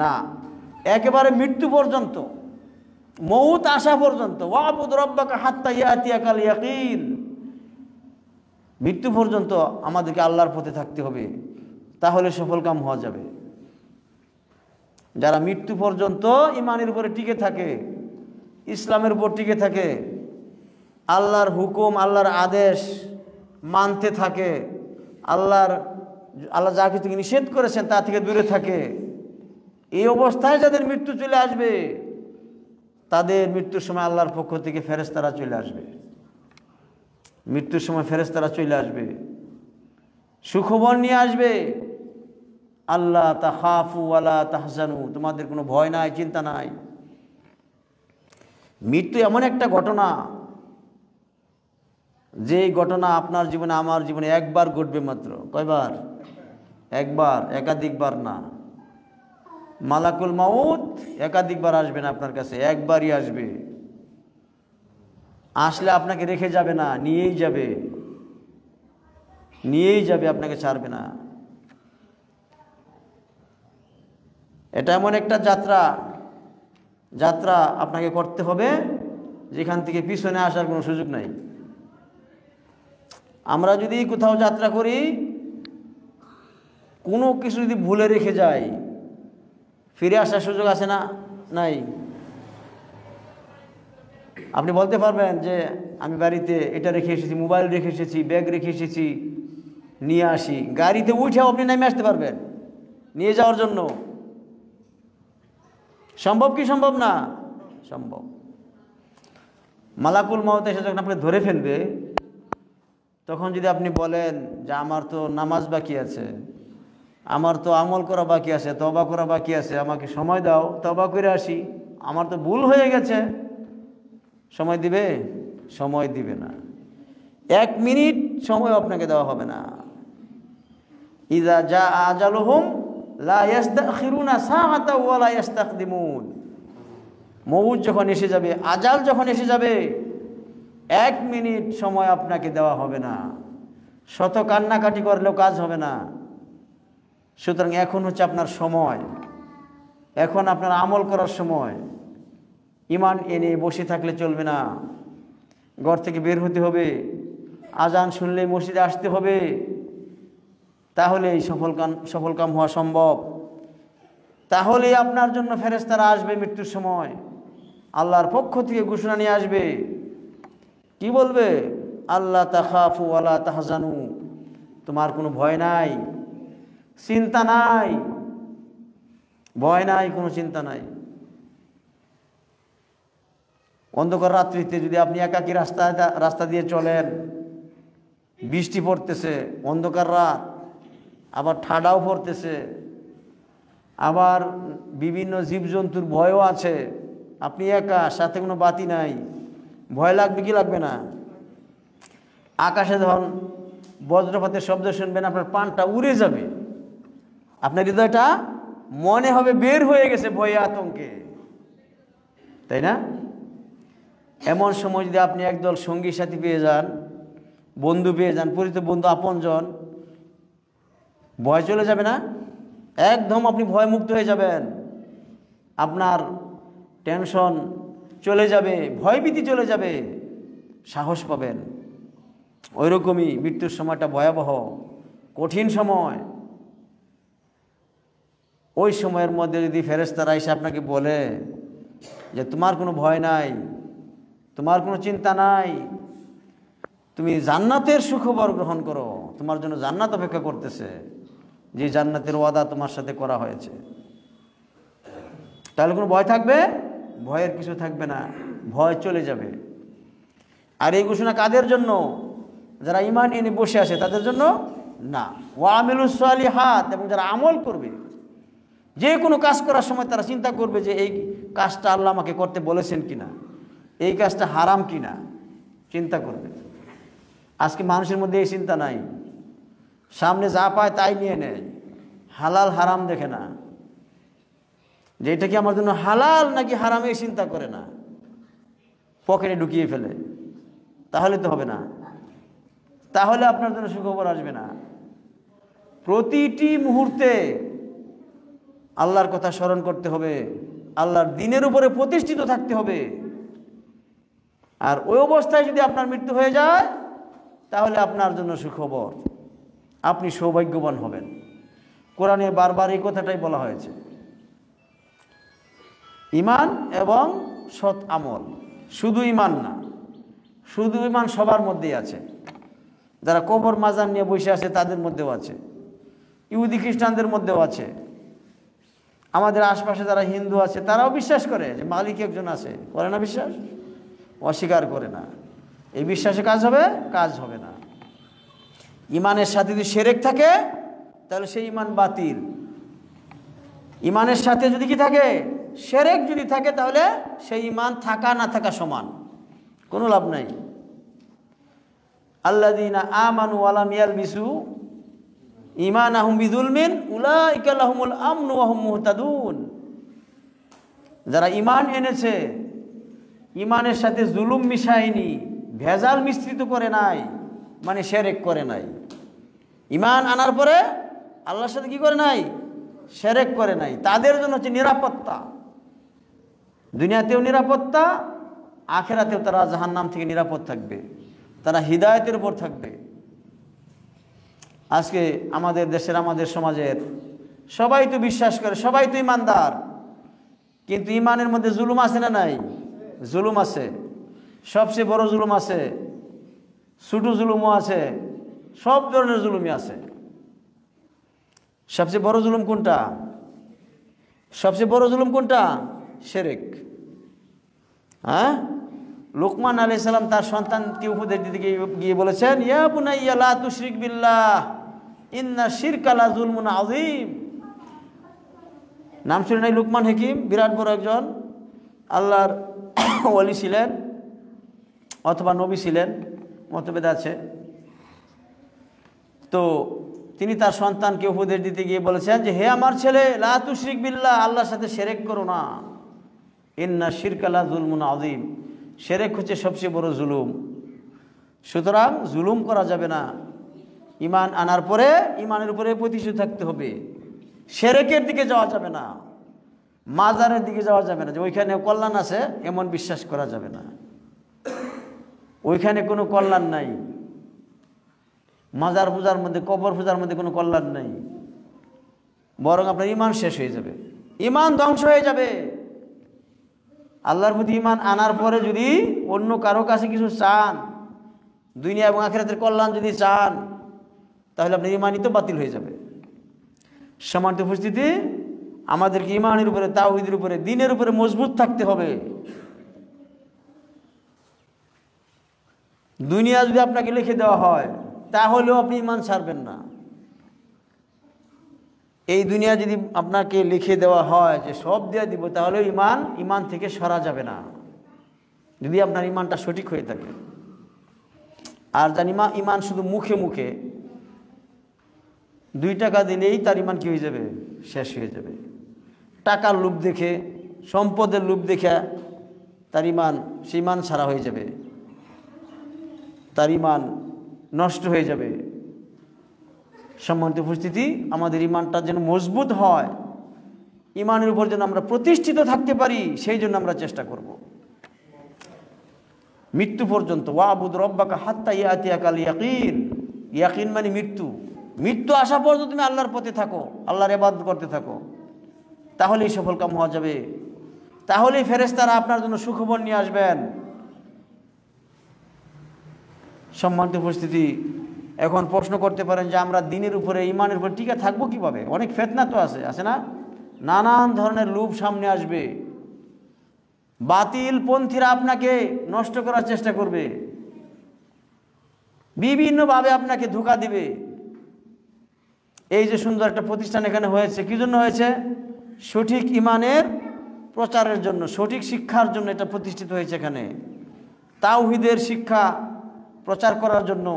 না, একেবারে মৃত্যু পর্যন্ত, মউত আসা পর্যন্ত। ওয়াবুদ রাব্বাকা হাত্তা ইয়াতিয়াকাল ইয়াকিন। মৃত্যু পর্যন্ত আমাদেরকে আল্লাহর পথে থাকতে হবে, তাহলে সফল কাম হওয়া যাবে। যারা মৃত্যু পর্যন্ত ঈমানের উপরে টিকে থাকে, ইসলামের উপর টিকে থাকে, আল্লাহর হুকুম, আল্লাহর আদেশ মানতে থাকে, আল্লাহ যা কিছু নিষেধ করেছেন তা থেকে দূরে থাকে, এই অবস্থায় যাদের মৃত্যু চলে আসবে, তাদের মৃত্যুর সময় আল্লাহর পক্ষ থেকে ফেরেশতারা চলে আসবে। মৃত্যুর সময় ফেরেশতারা চলে আসবে, সুখবর নিয়ে আসবে। আল্লাহ তাখাফু ওয়ালা তাহজানু, তোমাদের কোনো ভয় নাই, চিন্তা নাই। মৃত্যু এমন একটা ঘটনা, যে ঘটনা আপনার জীবনে আমার জীবনে একবার ঘটবে মাত্র। কয়বার? একবার, একাধিকবার না। মালাকুল মাউত একাধিকবার আসবে না আপনার কাছে, একবারই আসবে। আসলে আপনাকে রেখে যাবে না, নিয়েই যাবে, আপনাকে ছাড়বে না। এটা এমন একটা যাত্রা আপনাকে করতে হবে, যেখান থেকে পিছনে আসার কোনো সুযোগ নাই। আমরা যদি কোথাও যাত্রা করি, কোনো কিছু যদি ভুলে রেখে যাই, ফিরে আসার সুযোগ আছে না? নাই। আপনি বলতে পারবেন যে আমি বাড়িতে এটা রেখে এসেছি, মোবাইল রেখে এসেছি, ব্যাগ রেখে এসেছি, নিয়ে আসি। গাড়িতে উঠেও আপনি নেমে আসতে পারবেন নিয়ে যাওয়ার জন্য। সম্ভব কি সম্ভব না? সম্ভব। মালাকুল মাউত এসে যখন আপনাকে ধরে ফেলবে, তখন যদি আপনি বলেন যে আমার তো নামাজ বাকি আছে, আমার তো আমল করা বাকি আছে, তওবা করা বাকি আছে, আমাকে সময় দাও, তওবা করে আসি, আমার তো ভুল হয়ে গেছে, সময় দিবে? সময় দিবে না। 1 মিনিট সময় আপনাকে দেওয়া হবে না। ইযা জা আজালুহুম লা ইস্তাখিরুনা সাআতাও ওয়া লা ইস্তাকদিমুন। মউত যখন এসে যাবে, আজাল যখন এসে যাবে, 1 মিনিট সময় আপনাকে দেওয়া হবে না। শত কান্নাকাটি করলেও কাজ হবে না। সুতরাং এখন হচ্ছে আপনার সময়, এখন আপনার আমল করার সময়। ঈমান এনে বসে থাকলে চলবে না, ঘর থেকে বের হতে হবে, আজান শুনলেই মসজিদে আসতে হবে, তাহলেই সফল কাম হওয়া সম্ভব। তাহলেই আপনার জন্য ফেরেশতারা আসবে মৃত্যুর সময়, আল্লাহর পক্ষ থেকে ঘোষণা নিয়ে আসবে। কি বলবে? আল্লাহ তাখাফু ওয়ালা তাহজানু, তোমার কোনো ভয় নাই, চিন্তা নাই, ভয় নাই, কোনো চিন্তা নাই। অন্ধকার রাত্রিতে যদি আপনি একাকী রাস্তা দিয়ে চলেন, বৃষ্টি পড়তেছে, অন্ধকার রাত, আবার ঠাডাও পড়তেছে, আবার বিভিন্ন জীবজন্তুর ভয়ও আছে, আপনি একা, সাথে কোনো বাতি নাই, ভয় লাগবে কি লাগবে না? আকাশে যখন বজ্রপাতের শব্দ শুনবেন, আপনার প্রাণটা উড়ে যাবে, আপনার হৃদয়টা মনে হবে বের হয়ে গেছে ভয়ে আতঙ্কে, তাই না? এমন সময় যদি আপনি একদল সঙ্গী সাথী পেয়ে যান, বন্ধু পেয়ে যান, পরিচিত বন্ধু, আপনজন, ভয় চলে যাবে না? একদম আপনি ভয়মুক্ত হয়ে যাবেন, আপনার টেনশন চলে যাবে, ভয়ভীতি চলে যাবে, সাহস পাবেন। ওইরকমই মৃত্যুর সময়টা ভয়াবহ, কঠিন সময়। ওই সময়ের মধ্যে যদি ফেরেশতারা এসে আপনাকে বলে যে তোমার কোনো ভয় নাই, তোমার কোনো চিন্তা নাই, তুমি জান্নাতের সুখবর গ্রহণ করো, তোমার জন্য জান্নাত অপেক্ষা করতেছে, যে জান্নাতের ওয়াদা তোমার সাথে করা হয়েছে, তাহলে কোনো ভয় থাকবে? ভয়ের কিছু থাকবে না, ভয় চলে যাবে। আর এই ঘোষণা কাদের জন্য? যারা ঈমান এনে বসে আছে তাদের জন্য না, ওয়া আমিলুস সালিহাত, এবং যারা আমল করবে। যে কোনো কাজ করার সময় তারা চিন্তা করবে যে এই কাজটা আল্লাহ আমাকে করতে বলেছেন কিনা, এই কাজটা হারাম কিনা, চিন্তা করবে। আজকে মানুষের মধ্যে এই চিন্তা নাই, সামনে যা পায় তাই নিয়ে নেয়, হালাল হারাম দেখে না, যে এটা কি আমার জন্য হালাল নাকি হারাম এই চিন্তা করে না, পকেটে ঢুকিয়ে ফেলে। তাহলে তো হবে না, তাহলে আপনার জন্য সুখবর আসবে না। প্রতিটি মুহূর্তে আল্লাহর কথা স্মরণ করতে হবে, আল্লাহর দ্বীনের উপরে প্রতিষ্ঠিত থাকতে হবে। আর ওই অবস্থায় যদি আপনার মৃত্যু হয়ে যায়, তাহলে আপনার জন্য সুখবর, আপনি সৌভাগ্যবান হবেন। কোরআনে বারবার এই কথাটাই বলা হয়েছে। ঈমান এবং সৎ আমল, শুধু ঈমান না, শুধু ঈমান সবার মধ্যেই আছে। যারা কবর মাজার নিয়ে বসে আছে তাদের মধ্যেও আছে, ইহুদি খ্রিস্টানদের মধ্যেও আছে, আমাদের আশপাশে যারা হিন্দু আছে তারাও বিশ্বাস করে যে মালিক একজন আছে, করে না বিশ্বাস? অস্বীকার করে না। এই বিশ্বাসে কাজ হবে? কাজ হবে না। ঈমানের সাথে যদি শিরক থাকে তাহলে সেই ঈমান বাতিল। ঈমানের সাথে যদি কি থাকে? শিরক যদি থাকে, তাহলে সেই ঈমান থাকা না থাকা সমান, কোনো লাভ নাই। আল্লাযীনা আমানু ওয়া লাম ইয়ালবিসু ঈমানাহুম বিযুলমিন উলাইকা লাহুমুল আমনু ওয়া হুম মুহতাদুন। যারা ঈমান এনেছে, ঈমানের সাথে জুলুম মিশায়নি, ভেজাল মিশ্রিত করে নাই, মানে শিরক করে নাই। ঈমান আনার পরে আল্লাহর সাথে কি করে নাই? শিরক করে নাই। তাদের জন্য হচ্ছে নিরাপত্তা, দুনিয়াতেও নিরাপত্তা, আখিরাতেও তারা জাহান্নাম থেকে নিরাপদ থাকবে, তারা হিদায়াতের উপর থাকবে। আজকে আমাদের দেশের, আমাদের সমাজের সবাই তো বিশ্বাস করে, সবাই তো ঈমানদার, কিন্তু ঈমানের মধ্যে জুলুম আছে না নাই? জুলুম আছে, সবচেয়ে বড় জুলুম আছে, ছোট জুলুমও আছে, সব ধরনের জুলুমই আছে। সবচেয়ে বড় জুলুম কোনটা? সবচেয়ে বড় জুলুম কোনটা? শিরক। হ্যাঁ, লুকমান আলাইহিস সালাম তার সন্তানকে উপদেশ দিতে গিয়ে বলেছেন, ইয়া বুনাইয়া লা তুশরিক বিল্লাহ ইন্না শিরকা লা যুলমুন আযীম। নাম শুনে নাই? লুকমান হাকিম বিরাট বড় একজন আল্লাহর ওলি ছিলেন, অথবা নবী ছিলেন, মতভেদ আছে। তো তিনি তার সন্তানকে উপদেশ দিতে গিয়ে বলেছেন যে, হে আমার ছেলে, লা তুশরিক বিল্লাহ, আল্লাহর সাথে শিরক করো না। ইন্না শিরকা লা যুলমুন আযীম, শিরক হচ্ছে সবচেয়ে বড় জুলুম। সুতরাং জুলুম করা যাবে না। ঈমান আনার পরে ঈমানের উপরে প্রতিষ্ঠিত থাকতে হবে। শিরকের দিকে যাওয়া যাবে না, মাজারের দিকে যাওয়া যাবে না, যে ওইখানে কল্যাণ আছে এমন বিশ্বাস করা যাবে না। ওইখানে কোনো কল্যাণ নাই। মাজার পূজার মধ্যে, কবর পূজার মধ্যে কোনো কল্যাণ নাই, বরং আপনার ঈমান শেষ হয়ে যাবে, ঈমান ধ্বংস হয়ে যাবে। আল্লাহর প্রতি ঈমান আনার পরে যদি অন্য কারো কাছে কিছু চান, দুনিয়া এবং আখিরাতের কল্যাণ যদি চান, তাহলে আপনার ঈমানই তো বাতিল হয়ে যাবে। সম্মানিত উপস্থিতি, আমাদেরকে ঈমানের উপরে, তাওহীদের উপরে, দ্বীনের উপরে মজবুত থাকতে হবে। দুনিয়া যদি আপনাকে লিখে দেওয়া হয়, তাহলেও আপনি ঈমান ছাড়বেন না। এই দুনিয়া যদি আপনাকে লিখে দেওয়া হয় যে সব দিয়ে দিব, তাহলে ঈমান থেকে সরা যাবে না, যদি আপনার ঈমানটা সঠিক হয়ে থাকে। আর জানি ঈমান শুধু মুখে মুখে 2 টাকা দিলেই তার ঈমান কি হয়ে যাবে? শেষ হয়ে যাবে। টাকার লোভ দেখে, সম্পদের লোভ দেখে তার ঈমান, সে ঈমান ছাড়া হয়ে যাবে, তার ঈমান নষ্ট হয়ে যাবে। সম্মানিত উপস্থিতি, আমাদের ঈমানটা যেন মজবুত হয়, ঈমানের উপর যেন আমরা প্রতিষ্ঠিত থাকতে পারি, সেই জন্য আমরা চেষ্টা করব মৃত্যু পর্যন্ত। ওয়াবুদ রব্বাকা হাত্তা ইয়াতিয়াকাল ইয়াকিন। ইয়াকিন মানে মৃত্যু। মৃত্যু আসা পর্যন্ত তুমি আল্লাহর পথে থাকো, আল্লাহর ইবাদত করতে থাকো, তাহলেই সফল কাম হওয়া যাবে। তাহলেই ফেরেশতারা আপনার জন্য সুখবর নিয়ে আসবেন। সম্মানিত উপস্থিতি, এখন প্রশ্ন করতে পারেন যে আমরা দ্বীনের উপরে, ঈমানের উপরে টিকে থাকবো কিভাবে? অনেক ফিতনা তো আছে না? নানান ধরনের লোভ সামনে আসবে, বাতিল পন্থীরা আপনাকে নষ্ট করার চেষ্টা করবে, বিভিন্নভাবে আপনাকে ধোঁকা দিবে। এই যে সুন্দর একটা প্রতিষ্ঠান এখানে হয়েছে, কি জন্য হয়েছে? সঠিক ঈমানের প্রচারের জন্য, সঠিক শিক্ষার জন্য এটা প্রতিষ্ঠিত হয়েছে। এখানে তাওহীদের শিক্ষা প্রচার করার জন্য,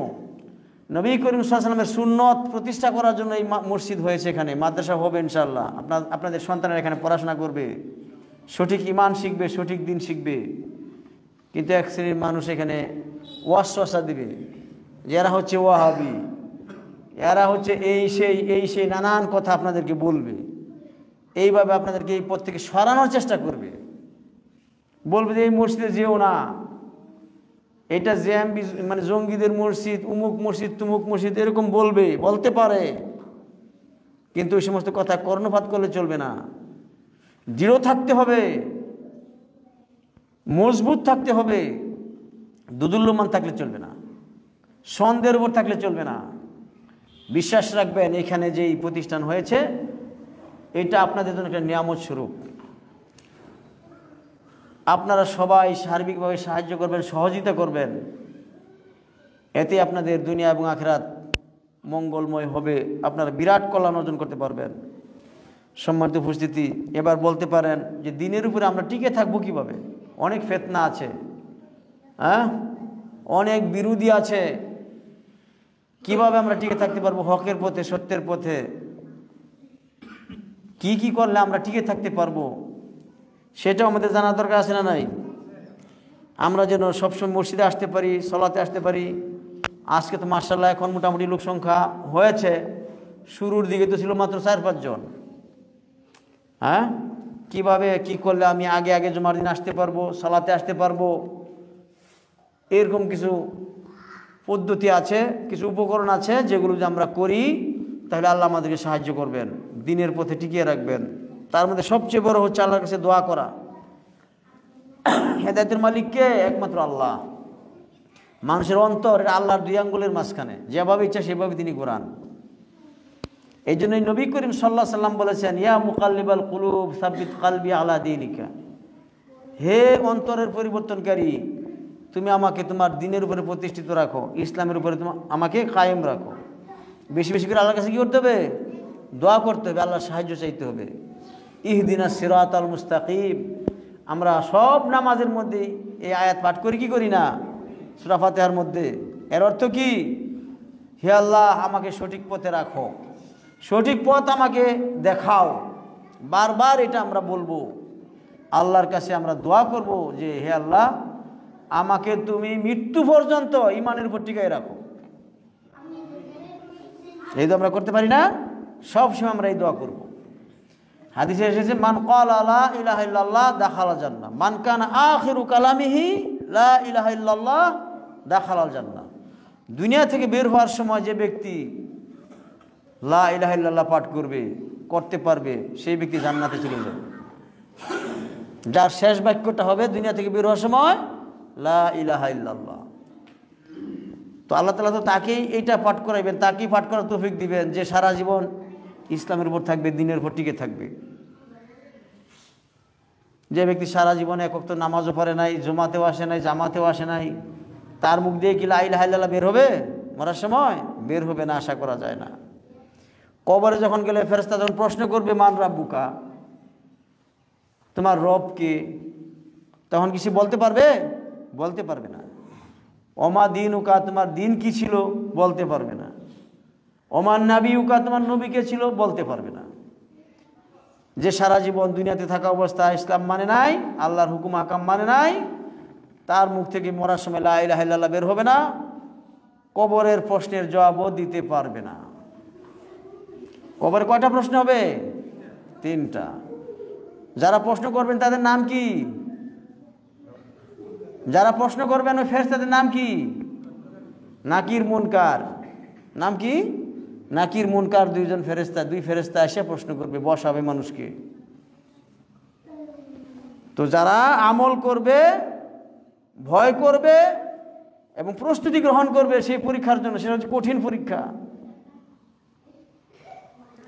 নবী করিম সাল্লাল্লাহু আলাইহি ওয়াসাল্লামের সুন্নত প্রতিষ্ঠা করার জন্য এই মসজিদ হয়েছে। এখানে মাদ্রাসা হবে ইনশাআল্লাহ। আপনাদের সন্তানেরা এখানে পড়াশোনা করবে, সঠিক ঈমান শিখবে, সঠিক দিন শিখবে। কিন্তু এক শ্রেণীর মানুষ এখানে ওয়াসওয়াসা দিবে, যারা হচ্ছে ওয়াহাবি, এরা হচ্ছে এই সেই নানান কথা আপনাদেরকে বলবে। এইভাবে আপনাদেরকে এই পথ থেকে সরানোর চেষ্টা করবে, বলবে যে এই মসজিদে যেও না, এটা জেএমবি মানে জঙ্গিদের মসজিদ, উমুক মসজিদ, তুমুক মসজিদ, এরকম বলতে পারে। কিন্তু ওই সমস্ত কথা কর্ণপাত করলে চলবে না। দৃঢ় থাকতে হবে, মজবুত থাকতে হবে, দুদুল্যমান থাকলে চলবে না, সন্দেহের উপর থাকলে চলবে না। বিশ্বাস রাখবেন, এখানে যেই প্রতিষ্ঠান হয়েছে এটা আপনাদের জন্য একটা নিয়ামত স্বরূপ। আপনারা সবাই সার্বিকভাবে সাহায্য করবেন, সহযোগিতা করবেন, এতে আপনাদের দুনিয়া এবং আখিরাত মঙ্গলময় হবে, আপনারা বিরাট কল্যাণ অর্জন করতে পারবেন। সম্মানিত উপস্থিতি, এবার বলতে পারেন যে দ্বীনের উপরে আমরা টিকে থাকবো কিভাবে? অনেক ফিতনা আছে, অনেক বিরোধী আছে, কিভাবে আমরা টিকে থাকতে পারবো হকের পথে, সত্যের পথে? কি করলে আমরা টিকে থাকতে পারবো সেটাও আমাদের জানা দরকার আছে না নাই? আমরা যেন সবসময় মসজিদে আসতে পারি, সলাতে আসতে পারি। আজকে তো মাশাআল্লাহ এখন মোটামুটি লোক সংখ্যা হয়েছে, শুরুর দিকে তো ছিল মাত্র 4-5 জন। কিভাবে কি করলে আমি আগে জুমার দিন আসতে পারবো, সলাতে আসতে পারবো, এরকম কিছু পদ্ধতি আছে, কিছু উপকরণ আছে, যেগুলো যদি আমরা করি তাহলে আল্লাহ আমাদেরকে সাহায্য করবেন, দ্বীনের পথে টিকিয়ে রাখবেন। তার মধ্যে সবচেয়ে বড় হচ্ছে আল্লাহর কাছে দোয়া করা। হেদায়েতের মালিক কে? একমাত্র আল্লাহ। মানুষের অন্তর এটা আল্লাহর 2 আঙ্গুলের মাঝখানে, যেভাবে ইচ্ছা সেভাবে তিনি ঘোরান। এই জন্যই নবী করিম সাল্লাল্লাহু আলাইহি ওয়াসাল্লাম বলেছেন, ইয়া মুকাল্লিবাল কুলুব সাব্বিত কলবি আলা দীনিকা। হে অন্তরের পরিবর্তনকারী, তুমি আমাকে তোমার দ্বীনের উপরে প্রতিষ্ঠিত রাখো, ইসলামের উপরে আমাকে কায়েম রাখো। বেশি বেশি করে আল্লাহর কাছে কি করতে হবে? দোয়া করতে হবে, আল্লাহর সাহায্য চাইতে হবে। ইহদিনাস সিরাতাল মুস্তাকিম। আমরা সব নামাজের মধ্যে এই আয়াত পাঠ করি কি করি না? সূরা ফাতিহার মধ্যে। এর অর্থ কি? হে আল্লাহ, আমাকে সঠিক পথে রাখো, সঠিক পথ আমাকে দেখাও। বারবার এটা আমরা বলবো, আল্লাহর কাছে আমরা দোয়া করব যে হে আল্লাহ, আমাকে তুমি মৃত্যু পর্যন্ত ঈমানের উপর টিকায় রাখো। এই তো আমরা করতে পারি না? সবসময় আমরা এই দোয়া করব। হাদিসে এসেছে, মান ক্বালা লা ইলাহা ইল্লাল্লাহ দাখালাল জান্নাহ, মান কানা আখিরু কালামিহি লা ইলাহা ইল্লাল্লাহ দাখালাল জান্নাহ। দুনিয়া থেকে বের হওয়ার সময় যে ব্যক্তি লা ইলাহা ইল্লাল্লাহ পাঠ করতে পারবে, সেই ব্যক্তি জান্নাতে চলে যাবে। যার শেষ বাক্যটা হবে দুনিয়া থেকে বের হওয়ার সময় লা ইলাহা ইল্লাল্লাহ। তো আল্লাহ তাআলা তো তাকেই এইটা পাঠ করাইবেন, তাকেই পাঠ করার তৌফিক দিবেন যে সারা জীবন ইসলামের উপর থাকবে, দ্বীনের উপর টিকে থাকবে। যে ব্যক্তি সারা জীবনে এক ওয়াক্ত নামাজও পড়ে নাই, জুমাতেও আসে নাই, জামাতেও আসে নাই, তার মুখ দিয়ে কি লা ইলাহা ইল্লাল্লাহ বের হবে? মরার সময় বের হবে না, আশা করা যায় না। কবরে যখন গেলে ফেরেশতা যখন প্রশ্ন করবে, মান রাব্বুকা, তোমার রব কে, তখন কি সে বলতে পারবে? বলতে পারবে না। ওমা দীনুকা, তোমার দিন কি ছিল? বলতে পারবে না। ওমান নাবিউকা, তোমার নবী কে ছিল? বলতে পারবে না। যে সারা জীবন দুনিয়াতে থাকা অবস্থায় ইসলাম মানে নাই, আল্লাহর হুকুম আকাম মানে নাই, তার মুখ থেকে মরার সময় লা ইলাহা ইল্লাল্লাহ বের হবে না, কবরের প্রশ্নের জবাবও দিতে পারবে না। কবরে কয়টা প্রশ্ন হবে? 3টা। যারা প্রশ্ন করবেন তাদের নাম কি? যারা প্রশ্ন করবেন ওই ফেরেশতাদের নাম কি? নাকির মুনকার। নাম কি? নাকির মুনকার, দুইজন ফেরেশতা, দুই ফেরেশতা এসে প্রশ্ন করবে, বসাবে মানুষকে। তো যারা আমল করবে, ভয় করবে এবং প্রস্তুতি গ্রহণ করবে সেই পরীক্ষার জন্য, সেটা হচ্ছে কঠিন পরীক্ষা,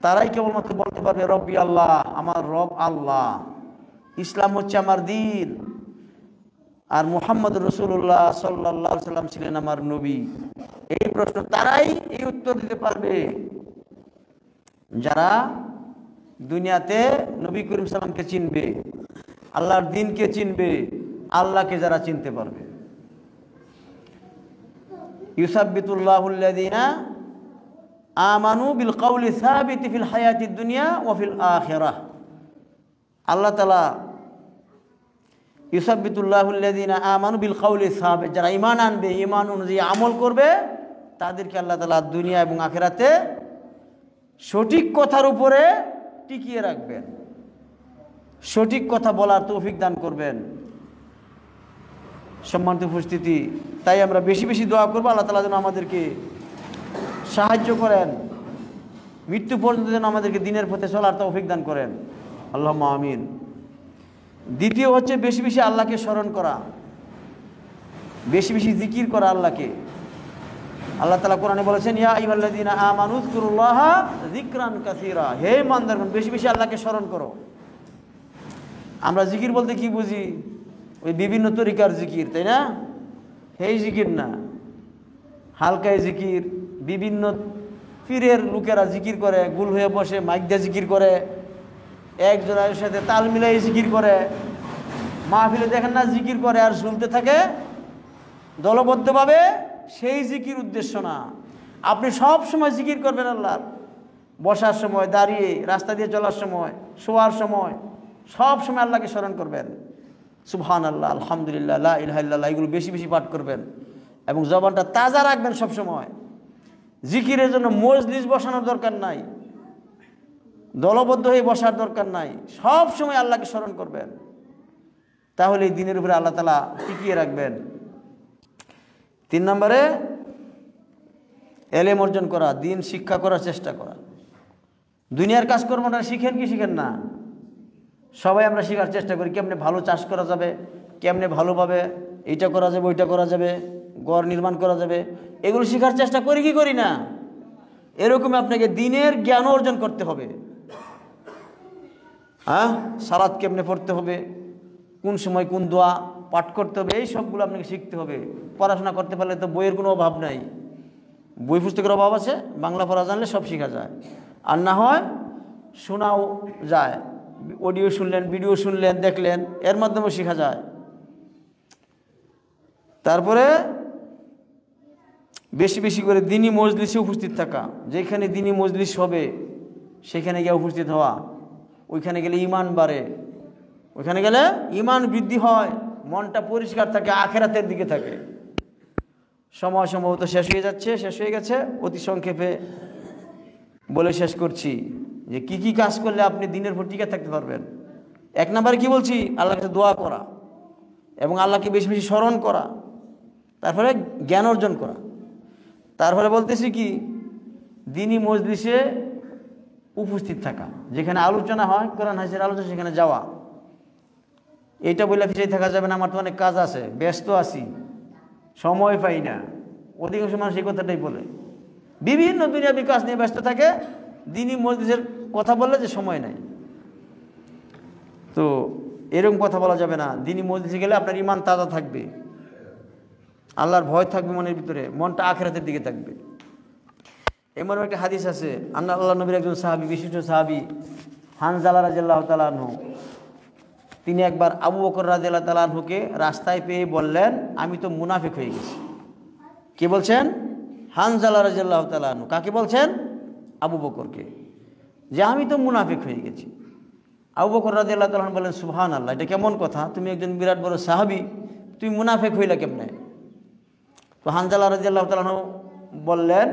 তারাই কেবলমাত্র বলতে পারবে রব্বি আল্লাহ, আমার রব আল্লাহ, ইসলাম হচ্ছে আমার দিন, আর মুহাম্মদ রাসূলুল্লাহ সাল্লাল্লাহু আলাইহি সাল্লাম ছিলেন আমার নবী। এই প্রশ্ন তারাই এই উত্তর দিতে পারবে যারা দুনিয়াতে নবী করিম সাল্লামকে চিনবে, আল্লাহর দিনকে চিনবে, আল্লাহকে যারা চিনতে পারবে। ইউসাব্বিতুল্লাহুল্লাযীনা আমানু বিল কাউলি সাবিতি ফিল হায়াতিদ দুনিয়া ওয়া ফিল আখিরাহ। আল্লাহ তাআলা ইউসাব্বিতুল্লাহুল্লাযীনা আমানু বিল কাউলি সাবিত, যারা ঈমান আনবে, ঈমান অনুযায়ী আমল করবে, তাদেরকে আল্লাহ তাআলা দুনিয়া এবং আখিরাতে সঠিক কথার উপরে টিকিয়ে রাখবেন, সঠিক কথা বলার তৌফিক দান করবেন। সম্মানিত উপস্থিতি, তাই আমরা বেশি বেশি দোয়া করব আল্লাহ তাআলা যেন আমাদেরকে সাহায্য করেন, মৃত্যু পর্যন্ত যেন আমাদেরকে দ্বীনের পথে চলার তৌফিক দান করেন। আল্লাহুম্মা আমিন। দ্বিতীয় হচ্ছে বেশি বেশি আল্লাহকে স্মরণ করা, বেশি বেশি জিকির করা আল্লাহকে। আল্লাহ তাআলা কোরআনে বলেছেন, ইয়া আইয়ুহাল্লাযীনা আমানু যকুরুল্লাহা যিকরান কাসীরা, হে ইমানদারগণ বেশি বেশি আল্লাহকে স্মরণ করো। আমরা জিকির বলতে কি বুঝি? ওই বিভিন্ন তরিকার জিকির, তাই না? এই জিকির না, হালকায় জিকির। বিভিন্ন পীরের লোকেরা জিকির করে, গুল হয়ে বসে মাইক দিয়ে জিকির করে, একজনের সাথে তাল মিলাই জিকির করে। মাহফিলে দেখেন না জিকির করে আর ঝুলতে থাকে দলবদ্ধভাবে, সেই জিকির উদ্দেশ্য না। আপনি সব সময় জিকির করবেন আল্লাহর, বসার সময়, দাঁড়িয়ে, রাস্তা দিয়ে চলার সময়, শোয়ার সময়, সব সময় আল্লাহকে স্মরণ করবেন। সুবহানাল্লাহ, আলহামদুলিল্লাহ, লা ইলাহা ইল্লাল্লাহ, এগুলো বেশি বেশি পাঠ করবেন এবং জবানটা তাজা রাখবেন সব সময়। জিকিরের জন্য মজলিস বসানোর দরকার নাই, দলবদ্ধ হয়ে বসার দরকার নাই, সব সময় আল্লাহকে স্মরণ করবেন, তাহলে এই দিনের উপরে আল্লাহ তাআলা টিকিয়ে রাখবেন। 3 নম্বরে এলেম অর্জন করা, দিন শিক্ষা করার চেষ্টা করা। দুনিয়ার কাজকর্মটা শিখেন কি শিখেন না? সবাই আমরা শেখার চেষ্টা করি, কেমনে ভালো চাষ করা যাবে, কেমনে ভালোভাবে এইটা করা যাবে, ওইটা করা যাবে, ঘর নির্মাণ করা যাবে, এগুলো শেখার চেষ্টা করি কি করি না? এরকম আপনাকে দিনের জ্ঞান অর্জন করতে হবে। হ্যাঁ, সালাত কেমনে পড়তে হবে, কোন সময় কোন দোয়া পাঠ করতে হবে, এই সবগুলো আপনাকে শিখতে হবে। পড়াশোনা করতে পারলে তো বইয়ের কোনো অভাব নাই, বই পুস্তকের অভাব আছে, বাংলা পড়া জানলে সব শেখা যায়। আর না হয় শোনাও যায়, অডিও শুনলেন, ভিডিও শুনলেন, দেখলেন, এর মাধ্যমে শেখা যায়। তারপরে বেশি বেশি করে দিনী মজলিসে উপস্থিত থাকা, যেখানে দিনী মজলিস হবে সেখানে গিয়ে উপস্থিত হওয়া। ওইখানে গেলে ঈমান বাড়ে, ওইখানে গেলে ঈমান বৃদ্ধি হয়, মনটা পরিষ্কার থাকে, আখিরাতের দিকে থাকে। সময় সম্ভবত শেষ হয়ে গেছে। অতি সংক্ষেপে বলে শেষ করছি যে কি কি কাজ করলে আপনি দিনের উপর টিকে থাকতে পারবেন। এক নম্বরে কি বলছি? আল্লাহর কাছে দোয়া করা এবং আল্লাহকে বেশি বেশি স্মরণ করা, তারপরে জ্ঞান অর্জন করা। তারপরে বলতেছি কি, দিনী মজলিসে উপস্থিত থাকা, যেখানে আলোচনা হয়, কোরআন হাদিসের আলোচনা, সেখানে যাওয়া। এইটা বলে ফিরে থাকা যাবে না, আমার তো অনেক কাজ আছে, ব্যস্ত আছি, সময় পাই না। অধিকাংশ মানুষ এই কথাটাই বলে, বিভিন্ন দুনিয়াবি কাজ নিয়ে ব্যস্ত থাকে, দিনী মজলিসের কথা বললে যে সময় নাই। তো এরকম কথা বলা যাবে না। দিনী মজলিসে গেলে আপনার ঈমান তাজা থাকবে, আল্লাহর ভয় থাকবে মনের ভিতরে, মনটা আখিরাতের দিকে থাকবে। এমন একটা হাদিস আছে, আল্লাহ নবীর একজন সাহাবী, বিশিষ্ট সাহাবী হানজালা রাদিয়াল্লাহু তাআলা আনহু, তিনি একবার আবু বকর রাদিয়াল্লাহু তাআলা আনহুকে রাস্তায় পেয়ে বললেন, আমি তো মুনাফিক হয়ে গেছি। কে বলছেন? হানজালা রাদিয়াল্লাহু তাআলা আনহু। কাকে বলছেন? আবু বকরকে, যে আমি তো মুনাফিক হয়ে গেছি। আবু বকর রাদিয়াল্লাহু তাআলা বললেন, সুবহানাল্লাহ, এটা কেমন কথা? তুমি একজন বিরাট বড় সাহাবী, তুমি মুনাফিক হইলা কেমনে? তো হানজালা রাদিয়াল্লাহু তাআলা বললেন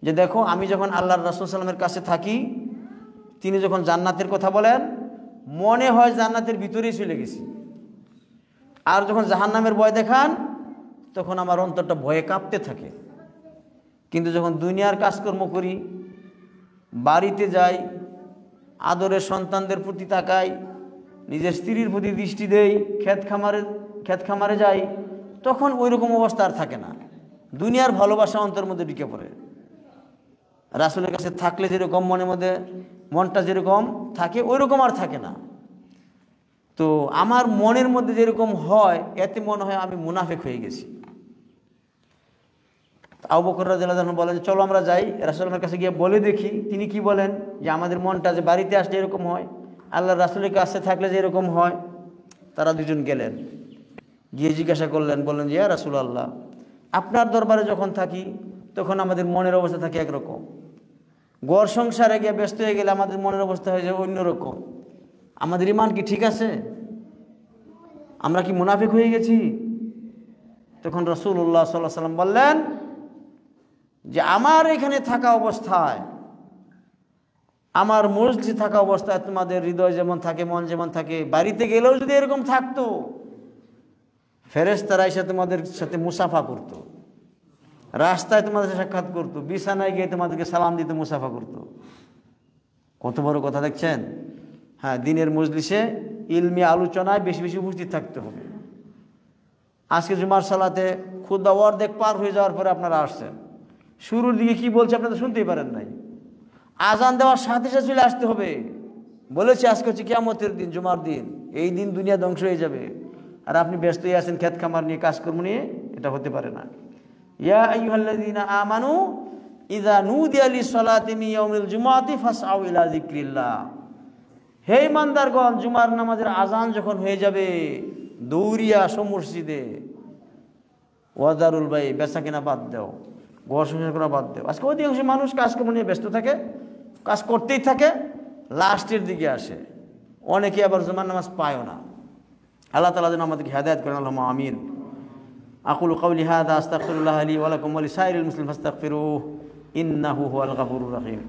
যে দেখো, আমি যখন আল্লাহর রাসূল সাল্লাল্লাহু আলাইহি ওয়াসাল্লামের কাছে থাকি, তিনি যখন জান্নাতের কথা বলেন, মনে হয় জান্নাতের ভিতরেই চলে গেছি। আর যখন জাহান্নামের ভয় দেখান, তখন আমার অন্তরটা ভয়ে কাঁপতে থাকে। কিন্তু যখন দুনিয়ার কাজকর্ম করি, বাড়িতে যাই, আদরের সন্তানদের প্রতি তাকাই, নিজের স্ত্রীর প্রতি দৃষ্টি দেই, ক্ষেত খামারে যাই, তখন ওই রকম অবস্থা আর থাকে না। দুনিয়ার ভালোবাসা অন্তরের মধ্যে ঢুকে পড়ে। রাসূলের কাছে থাকলে যেরকম মনের মধ্যে মনটা যেরকম থাকে, ওই রকম আর থাকে না। তো আমার মনের মধ্যে যেরকম হয়, এতে মনে হয় আমি মুনাফিক হয়ে গেছি। আবু বকর রাদিয়াল্লাহু আনহু বলেন, চলো আমরা যাই, রাসূলের কাছে গিয়ে বলে দেখি তিনি কি বলেন, যে আমাদের মনটা যে বাড়িতে আসলে এরকম হয়, আল্লাহর রাসূলের কাছে থাকলে যে এরকম হয়। তারা দুজন গেলেন, গিয়ে জিজ্ঞাসা করলেন, বললেন যে ইয়া রাসূলুল্লাহ, আপনার দরবারে যখন থাকি তখন আমাদের মনের অবস্থা থাকে একরকম, ঘর সংসারে গিয়ে ব্যস্ত হয়ে গেলে আমাদের মনের অবস্থা হয়ে যায় অন্যরকম। আমাদের ঈমান কি ঠিক আছে? আমরা কি মুনাফিক হয়ে গেছি? তখন রাসূলুল্লাহ সাল্লাল্লাহু আলাইহি ওয়াসাল্লাম বললেন যে আমার এখানে থাকা অবস্থায়, আমার মসজিদে থাকা অবস্থায় তোমাদের হৃদয় যেমন থাকে, মন যেমন থাকে, বাড়িতে গেলেও যদি এরকম থাকতো, ফেরেশতারা এসে তোমাদের সাথে মুসাফা করতো, রাস্তায় তোমাদের সাক্ষাৎ করতো, বিছানায় গিয়ে তোমাদেরকে সালাম দিতে মুসাফা করতো। কত বড় কথা দেখছেন? হ্যাঁ, দিনের মজলিসে ইলমি আলোচনায় বেশি বেশি উপস্থিত থাকতে হবে। আজকে জুমার সালাতে খুতবা অর্ধেক পার হয়ে যাওয়ার পরে আপনারা আসছেন, শুরুর দিকে কি বলছে আপনারা শুনতেই পারেন নাই। আজান দেওয়ার সাথে সাথে চলে আসতে হবে। বলেছে আজকে হচ্ছে কিয়ামতের দিন, জুমার দিন, এই দিন দুনিয়া ধ্বংস হয়ে যাবে, আর আপনি ব্যস্তই আছেন ক্ষেত খামার নিয়ে, কাজকর্ম নিয়ে। এটা হতে পারে না। ইয়া আইয়ুহাল্লাযীনা আমানু ইযা নুদিয়া লিস-সালাতি মিন ইয়াউমিল জুমআতি ফাসআউ ইলা যিকরিল্লাহ। হে ইমানদারগণ, জুমার নামাজের আজান যখন হয়ে যাবে, দৌড়িয়া আসো মসজিদে। ওয়াদারুল বাই, বেচা কেনা বাদ দাও, ঘর সংসার করা বাদ দাও। আজকে অধিকাংশ মানুষ কাজকর্ম নিয়ে ব্যস্ত থাকে, কাজ করতেই থাকে, লাস্টের দিকে আসে। অনেকে আবার জুমার নামাজ পায়ও না। আল্লাহ তাআলা যেন আমাদেরকে হেদায়েত করেন। আল্লাহুম্মা আমিন। আকুলু কাওলি হাযা আস্তাগফিরুল্লাহ লি ওয়া লাকুম ওয়া লিসাইরিল মুসলিমিন ফাস্তাগফিরুহু ইন্নাহু হুয়াল গফুরুর রহিম।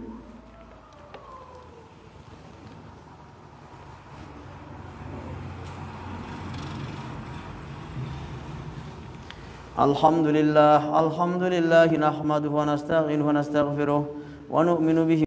আলহামদুলিল্লাহ নাহমাদুহু ওয়া নাস্তাঈনুহু ওয়া নাস্তাগফিরুহু ওয়া নু'মিনু বিহি